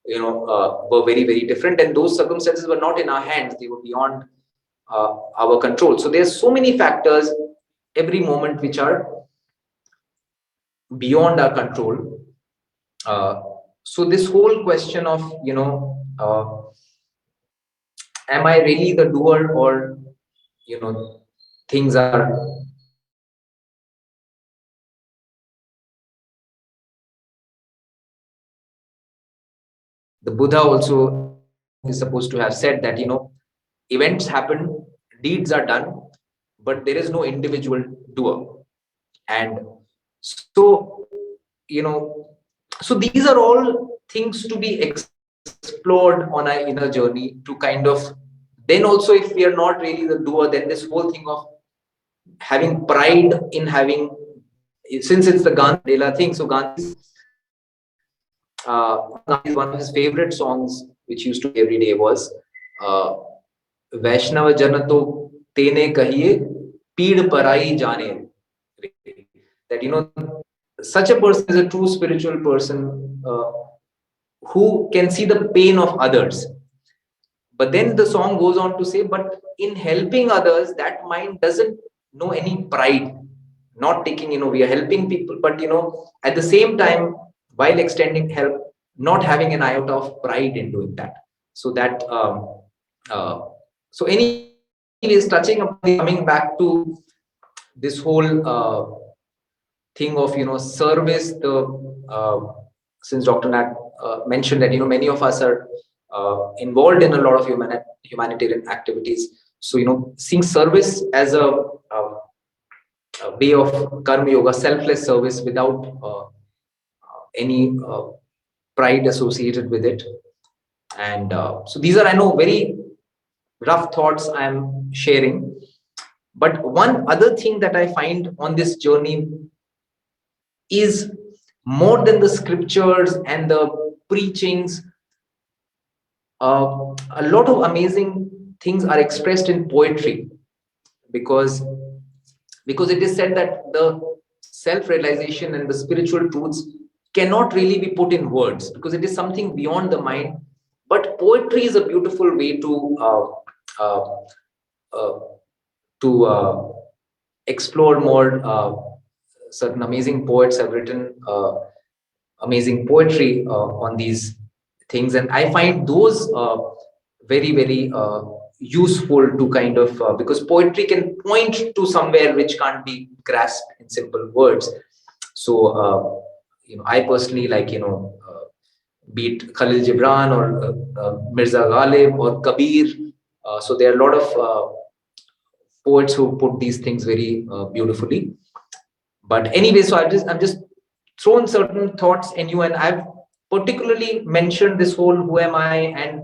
you know, were very, very different, and those circumstances were not in our hands. They were beyond our control. So there's so many factors every moment which are beyond our control. So this whole question of, you know, am I really the doer, or you know, things are, the Buddha also is supposed to have said that, you know, events happen, deeds are done, but there is no individual doer. And so, you know, so these are all things to be explored on our inner journey, to kind of, then also, if we are not really the doer, then this whole thing of having pride in having, since it's the Gandhi-Mandela thing, so Gandhi's one of his favorite songs which used to be every day was Vaishnava Janato Tene Kahiye Peed Parai Jane. That such a person is a true spiritual person who can see the pain of others. But then the song goes on to say, but in helping others, that mind doesn't know any pride. Not taking, we are helping people, but at the same time, while extending help, not having an iota of pride in doing that. So that so anyways, touching upon coming back to this whole thing of service, since Dr. Nat mentioned that many of us are involved in a lot of humanitarian activities. So seeing service as a way of karma yoga, selfless service without any pride associated with it. And so these are, I know, very rough thoughts I am sharing. But one other thing that I find on this journey is more than the scriptures and the preachings, a lot of amazing things are expressed in poetry, because it is said that the self-realization and the spiritual truths cannot really be put in words, because it is something beyond the mind. But poetry is a beautiful way to explore more. Certain amazing poets have written amazing poetry on these things, and I find those very useful to kind of because poetry can point to somewhere which can't be grasped in simple words. So I personally like be it Khalil Gibran or Mirza Ghalib or Kabir. So there are a lot of poets who put these things very beautifully. But anyway, so I'm just thrown certain thoughts in you, and I've particularly mentioned this whole who am I and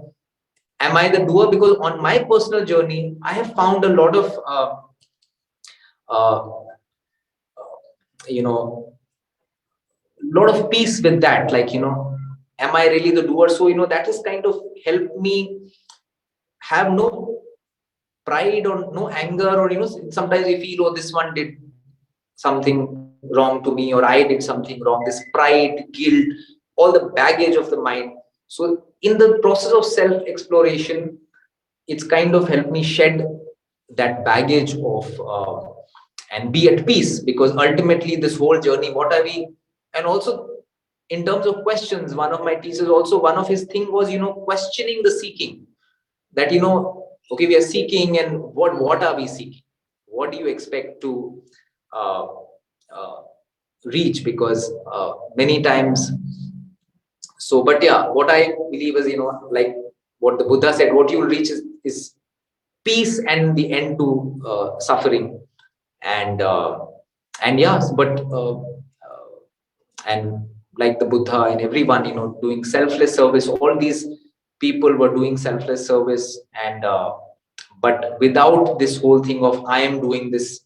am I the doer, because on my personal journey I have found a lot of lot of peace with that. Like am I really the doer? So that has kind of helped me have no pride or no anger, or sometimes we feel, oh, this one did something wrong to me, or I did something wrong. This pride, guilt, all the baggage of the mind. So in the process of self-exploration, it's kind of helped me shed that baggage of and be at peace, because ultimately this whole journey, what are we? And also in terms of questions, one of my teachers also, one of his thing was questioning the seeking. That okay, we are seeking, and what are we seeking? What do you expect to reach? Because many times, so but yeah, what I believe is like what the Buddha said, what you'll reach is peace and the end to suffering. And yes, but and like the Buddha and everyone doing selfless service, all these people were doing selfless service, and but without this whole thing of I am doing this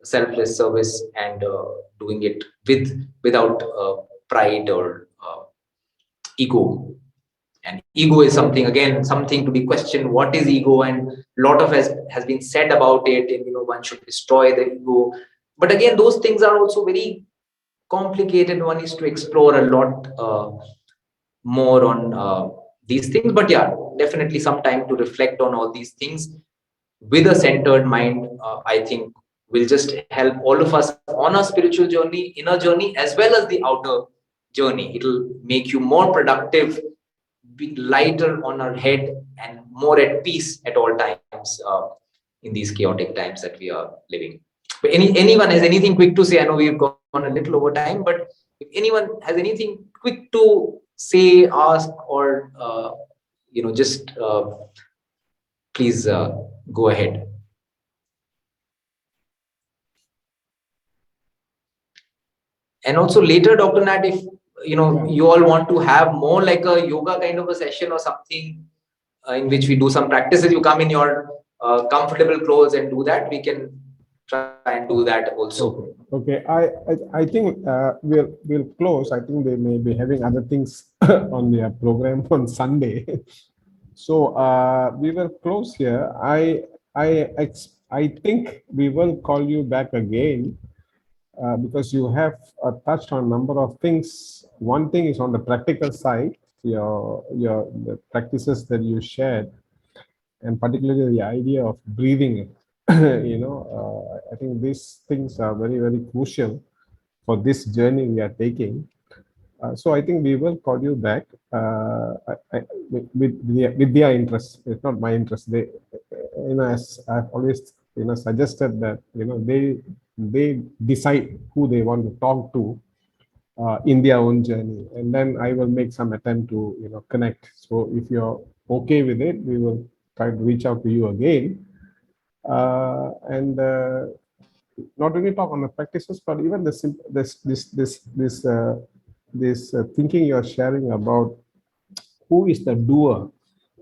selfless service, and doing it without pride or ego. And ego is something, again, something to be questioned. What is ego? And a lot of has been said about it, and one should destroy the ego. But again, those things are also very complicated. One is to explore a lot more on these things. But yeah, definitely some time to reflect on all these things with a centered mind, I think will just help all of us on our spiritual journey, inner journey, as well as the outer journey. It'll make you more productive, be lighter on our head, and more at peace at all times in these chaotic times that we are living. But anyone has anything quick to say? I know we've gone a little over time, but if anyone has anything quick to say, ask, or just please go ahead. And also later, Dr. Nat, if you all want to have more like a yoga kind of a session or something in which we do some practices, you come in your comfortable clothes and do that. We can try and do that also. Okay. I think we'll close. I think they may be having other things on their program on Sunday. So we will close here. I think we will call you back again because you have touched on a number of things. One thing is on the practical side, the practices that you shared, and particularly the idea of breathing. I think these things are very, very crucial for this journey we are taking. So I think we will call you back with their interest. It's not my interest. They, as I've always suggested that they decide who they want to talk to in their own journey, and then I will make some attempt to connect. So if you're okay with it, we will try to reach out to you again, and not only talk on the practices, but even this thinking you're sharing about who is the doer.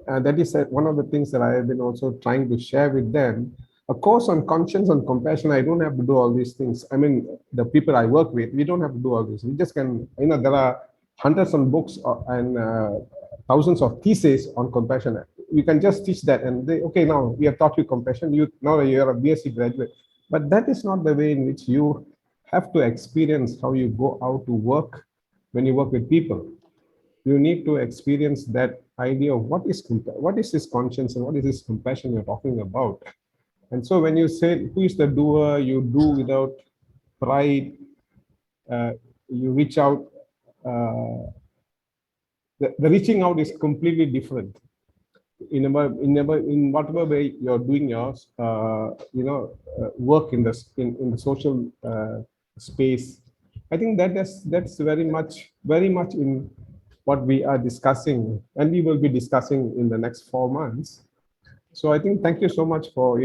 That is one of the things that I have been also trying to share with them. A course on conscience and compassion, I don't have to do all these things. I mean, the people I work with, we don't have to do all this. We just can, there are hundreds of books and thousands of theses on compassion. You can just teach that and they, okay, now we have taught you compassion. Now you're a BSc graduate. But that is not the way in which you have to experience how you go out to work when you work with people. You need to experience that idea of what is this conscience and what is this compassion you're talking about. And so when you say who is the doer, you do without pride, you reach out. The reaching out is completely different. In whatever way you're doing your work in the social space, I think that's very much in what we are discussing, and we will be discussing in the next 4 months. So I think thank you so much for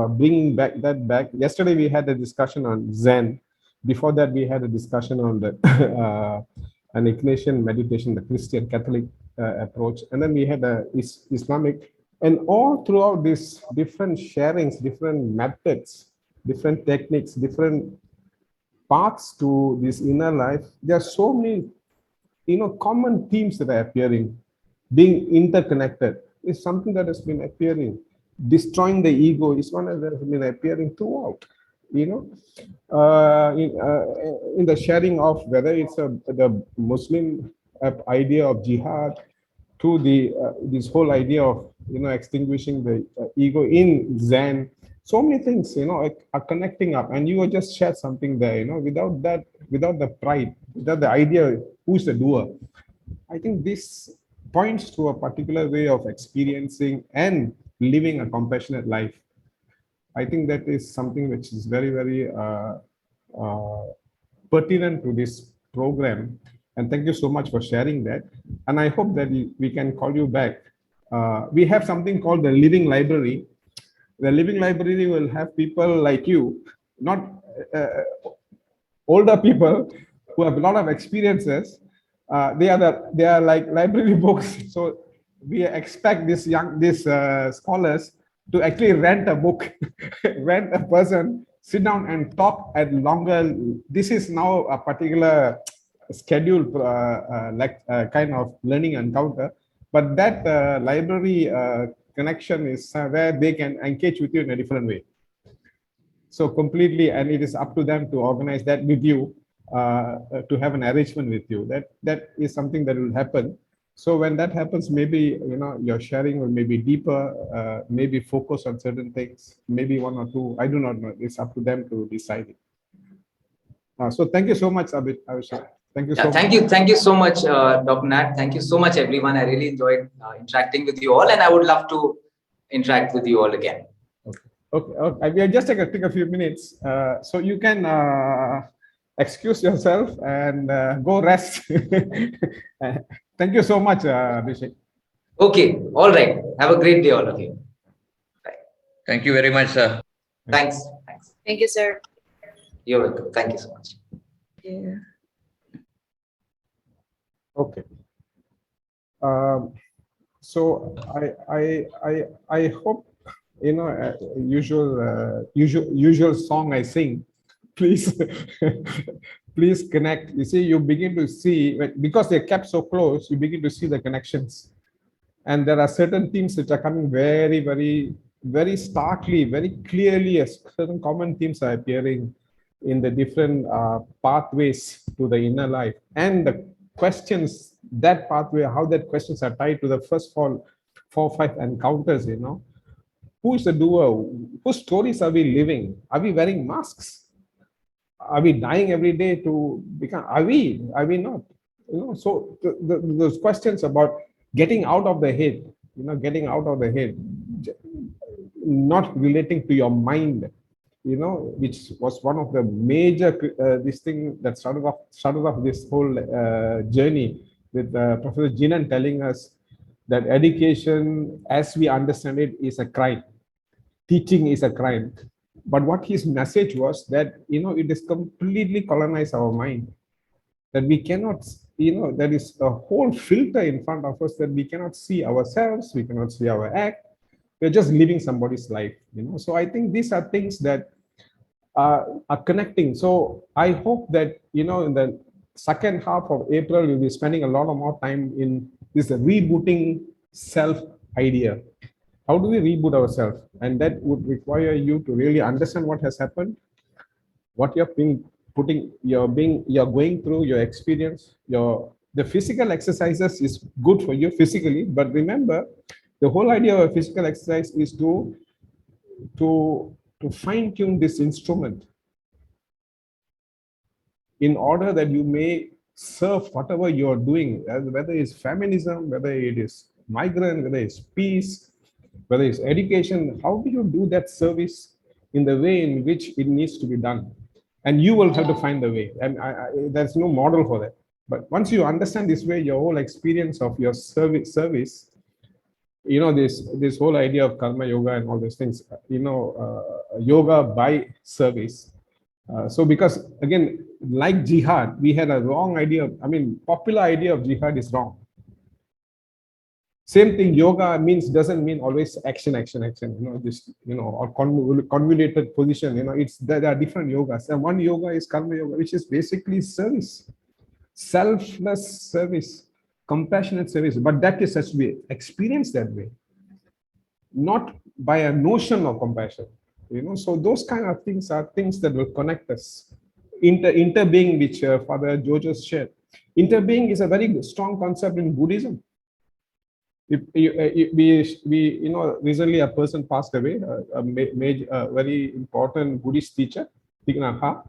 bringing that back. Yesterday we had a discussion on Zen. Before that we had a discussion on the an Ignatian meditation, the Christian Catholic approach, and then we had a Islamic, and all throughout these different sharings, different methods, different techniques, different paths to this inner life. There are so many common themes that are appearing. Being interconnected is something that has been appearing. Destroying the ego is one that has been appearing throughout. In the sharing of whether it's the Muslim idea of jihad, to this whole idea of extinguishing the ego in Zen. So many things are connecting up, and you just shared something there. Without that, without the pride, without the idea who's the doer, I think this points to a particular way of experiencing and living a compassionate life. I think that is something which is very, very pertinent to this program. And thank you so much for sharing that. And I hope that we can call you back. We have something called the Living Library. The Living Library will have people like you, not older people who have a lot of experiences. They are like library books. So we expect these scholars to actually rent a book, rent a person, sit down and talk at longer. This is now a particular scheduled kind of learning encounter, but that library connection is where they can engage with you in a different way. So completely, and it is up to them to organize that with you, to have an arrangement with you. That is something that will happen. So when that happens, maybe your sharing will maybe deeper, maybe focus on certain things, maybe one or two. I do not know. It's up to them to decide it. So thank you so much, Abhishek. Thank you so much. Thank you so much, Dr. Nat. Thank you so much, everyone. I really enjoyed interacting with you all, and I would love to interact with you all again. Okay. We'll just take a few minutes, so you can excuse yourself and go rest. Thank you so much, Abhishek. Okay, all right. Have a great day, all of you. Bye. Thank you very much, sir. Thanks. Thank you, sir. You're welcome. Thank you so much. Yeah. Okay. So I hope usual song I sing. Please, please connect. You see, you begin to see because they're kept so close. You begin to see the connections, And there are certain themes which are coming very, very, very starkly, very clearly, as certain common themes are appearing in the different pathways to the inner life. And the questions, that pathway, how that questions are tied to the first four, five encounters, Who is the doer? Whose stories are we living? Are we wearing masks? Are we dying every day to become? Are we? Are we not? So those questions about getting out of the head, getting out of the head, not relating to your mind, which was one of the major this thing that started off this whole journey with Professor Jinan telling us that education, as we understand it, is a crime. Teaching is a crime. But what his message was that, it is completely colonized our mind. That we cannot, there is a whole filter in front of us that we cannot see ourselves, we cannot see our act. We're just living somebody's life, So I think these are things that are connecting. So I hope that, in the second half of April, we'll be spending a lot of more time in this rebooting self idea. How do we reboot ourselves? And that would require you to really understand what has happened, what you're going through, your experience, the physical exercises is good for you physically, but remember, the whole idea of a physical exercise is to fine-tune this instrument in order that you may serve whatever you're doing, whether it's feminism, whether it is migrant, whether it's peace, whether it's education. How do you do that service in the way in which it needs to be done? And you will have to find the way. And there's no model for that. But once you understand this way, your whole experience of your service, this whole idea of karma yoga and all these things, yoga by service. So because again, like jihad, we had a wrong idea. Popular idea of jihad is wrong. Same thing, yoga doesn't mean always action, or convoluted position. There are different yogas. And one yoga is karma yoga, which is basically service, selfless service, compassionate service. But that is such to be experienced that way, not by a notion of compassion. So those kind of things are things that will connect us. Interbeing, which Father Jojo shared. Interbeing is a very strong concept in Buddhism. Recently a person passed away, a very important Buddhist teacher, Thich Nhat Hanh.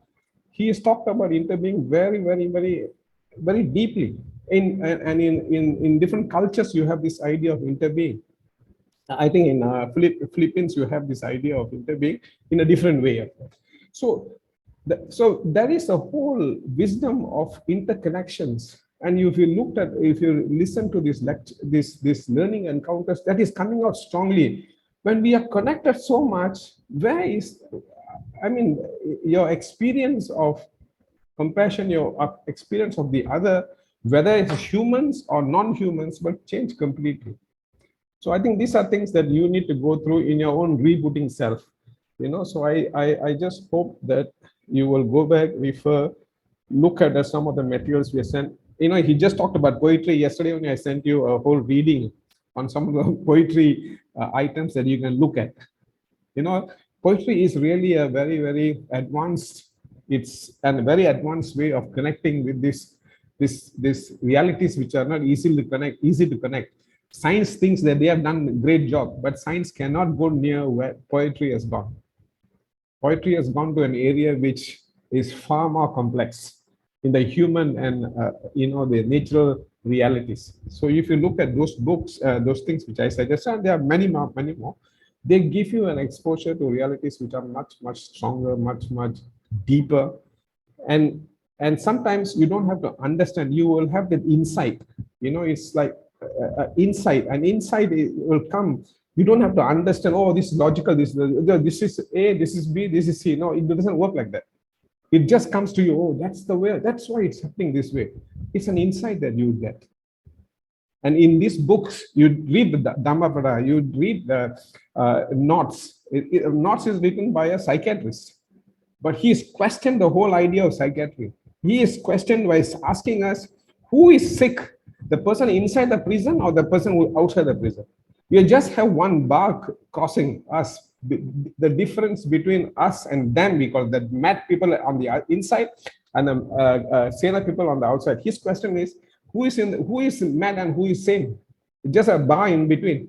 He has talked about interbeing very, very, very, very deeply. In different cultures, you have this idea of interbeing. I think in Philippines, you have this idea of interbeing in a different way. So there is a whole wisdom of interconnections. And if you listen to this lecture, this learning encounters, that is coming out strongly. When we are connected so much, your experience of compassion, your experience of the other, whether it's humans or non-humans, will change completely. So I think these are things that you need to go through in your own rebooting self. So I just hope that you will go back, refer, look at some of the materials we sent. He just talked about poetry. Yesterday when I sent you a whole reading on some of the poetry items that you can look at. Poetry is really a very, very advanced, it's a very advanced way of connecting with this realities which are not easy to connect. Science thinks that they have done a great job, but science cannot go near where poetry has gone. Poetry has gone to an area which is far more complex in the human and the natural realities. So if you look at those books, those things which I suggested, there are many more. They give you an exposure to realities which are much, much stronger, much, much deeper. And sometimes you don't have to understand, you will have that insight. It's like insight, and insight will come. You don't have to understand, oh, this is logical, this is A, this is B, this is C. No, it doesn't work like that. It just comes to you, oh, that's the way, that's why it's happening this way. It's an insight that you get. And in these books, you read the Dhammapada, you read the Knots. Knots is written by a psychiatrist, but he's questioned the whole idea of psychiatry. He is questioned by asking us, who is sick? The person inside the prison or the person outside the prison? We just have one bar crossing us. The difference between us and them, we call that mad people on the inside and the sane people on the outside. His question is, who is mad and who is sane? Just a bar in between.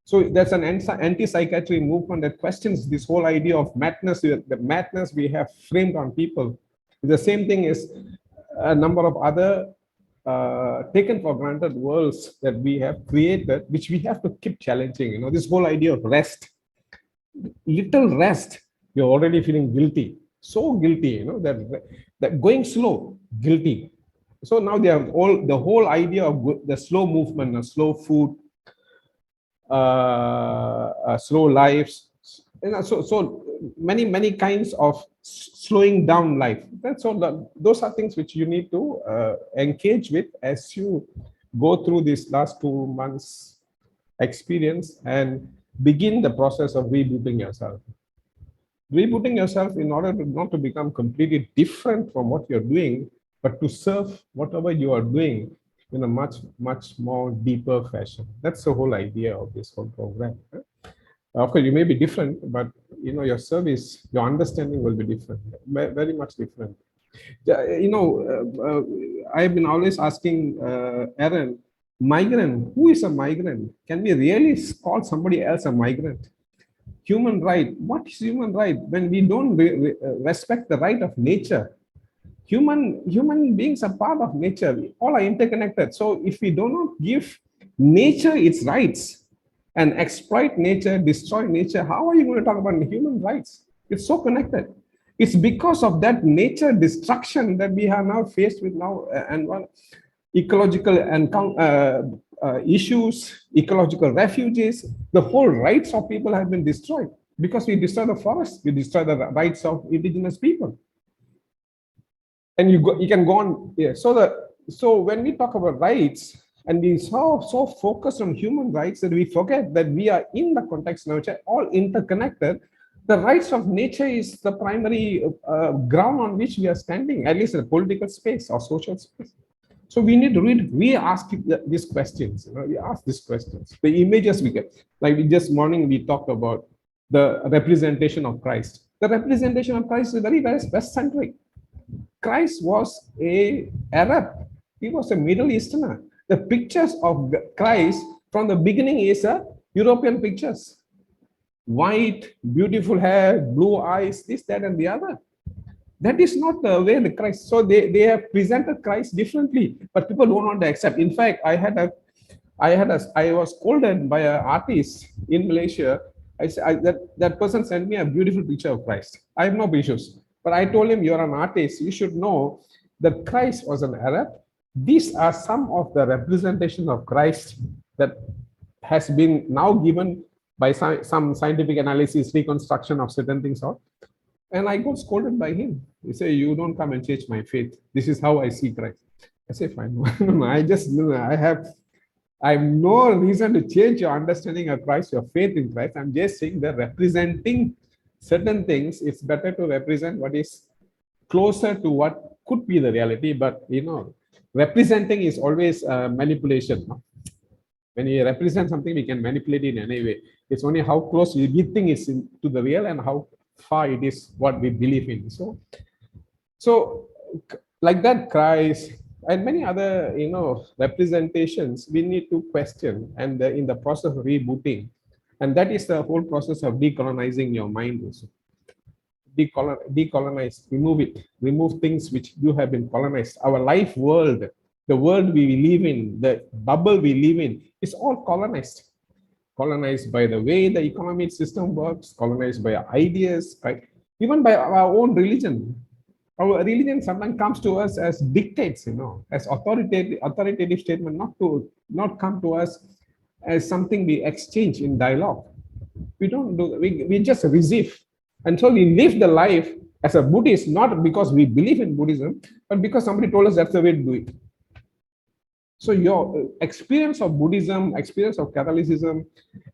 So there's an anti-psychiatry movement that questions this whole idea of madness, the madness we have framed on people. The same thing is a number of other taken for granted worlds that we have created, which we have to keep challenging. You know, this whole idea of rest, little rest, you're already feeling guilty, so guilty. You know that going slow, guilty. So now they have the whole idea of the slow movement, slow food, slow lives. You know, so many kinds of slowing down life. That's all. Those are things which you need to engage with as you go through this last 2 months experience and begin the process of rebooting yourself. Rebooting yourself in order to not to become completely different from what you're doing, but to serve whatever you are doing in a much more deeper fashion. That's the whole idea of this whole program. Of course, you may be different, but you know your service, your understanding will be different, very much different. You know, I've been always asking Aaron, migrant, who is a migrant? Can we really call somebody else a migrant? Human right. What is human right? When we don't respect the right of nature. Human beings are part of nature. We all are interconnected. So if we do not give nature its rights, and exploit nature, destroy nature, how are you going to talk about human rights? It's so connected. It's because of that nature destruction that we are now faced with now, and ecological and issues, ecological refugees. The whole rights of people have been destroyed because we destroy the forest, we destroy the rights of indigenous people. And you can go on. Yeah. So when we talk about rights, and we so focused on human rights that we forget that we are in the context of nature, all interconnected. The rights of nature is the primary ground on which we are standing, at least in the political space or social space. So we need to we ask these questions. You know, we ask these questions. The images we get, like this morning we talked about the representation of Christ. The representation of Christ is very West-centric. Christ was a Arab. He was a Middle Easterner. The pictures of Christ from the beginning is a European pictures. White, beautiful hair, blue eyes, this, that, and the other. That is not the way the Christ. So they have presented Christ differently, but people don't want to accept. In fact, I was scolded by an artist in Malaysia. That person sent me a beautiful picture of Christ. I have no issues, but I told him, you're an artist. You should know that Christ was an Arab. These are some of the representation of Christ that has been now given by some scientific analysis, reconstruction of certain things out. And I got scolded by him. He said, you don't come and change my faith. This is how I see Christ. I say, fine. I have no reason to change your understanding of Christ, your faith in Christ. I'm just saying that representing certain things, it's better to represent what is closer to what could be the reality. But, you know, representing is always manipulation. When you represent something, we can manipulate it in any way. It's only how close you think is to the real and how far it is what we believe in. So like that, Christ and many other, you know, representations, we need to question, and in the process of rebooting, and that is the whole process of decolonizing your mind also. Decolonize, remove things which you have been colonized. Our life world, the world we live in, the bubble we live in, is all colonized. Colonized by the way the economic system works, colonized by ideas, right? Even by our own religion. Our religion sometimes comes to us as dictates, you know, as authoritative statement, not come to us as something we exchange in dialogue. We don't do, we just receive. And so we live the life as a Buddhist, not because we believe in Buddhism, but because somebody told us that's the way to do it. So your experience of Buddhism, experience of Catholicism,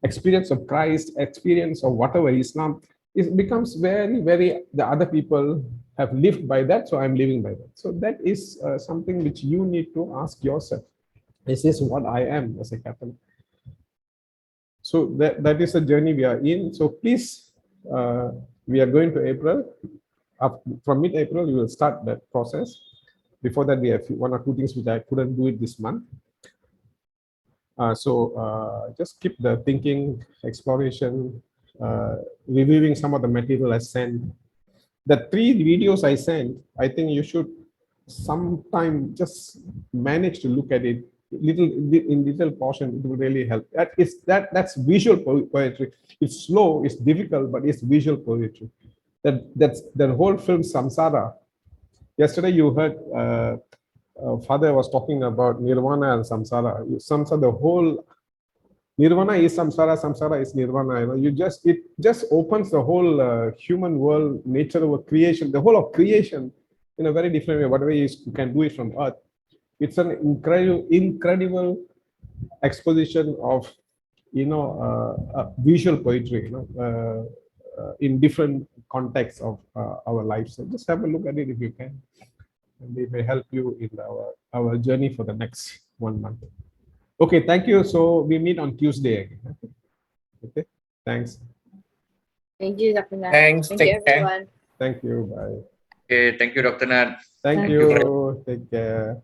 experience of Christ, experience of whatever Islam, it becomes very, very, the other people have lived by that, so I'm living by that. So that is something which you need to ask yourself. This is what I am as a Catholic. So that is the journey we are in. So please, we are going to April. From mid-April, we will start that process. Before that, we have one or two things which I couldn't do it this month. So just keep the thinking, exploration, reviewing some of the material I sent. The 3 videos I sent, I think you should sometime just manage to look at it in little portion. It will really help. That's visual poetry. It's slow, it's difficult, but it's visual poetry. That's the whole film Samsara. Yesterday you heard Father was talking about Nirvana and Samsara. Samsara, the whole Nirvana is Samsara, Samsara is Nirvana. It just opens the whole human world, nature of creation, the whole of creation in a very different way. Whatever you can do it from Earth. It's an incredible exposition of visual poetry, in different contexts of our lives. So just have a look at it if you can, and it may help you in our journey for the next 1 month. Okay, thank you. So we meet on Tuesday again. Okay, thanks. Thank you, Dr. Nat. Thanks. Thank you, Take care. everyone. Thank you. Bye. Okay, thank you, Dr. Nat. Thank Thank you. Take care.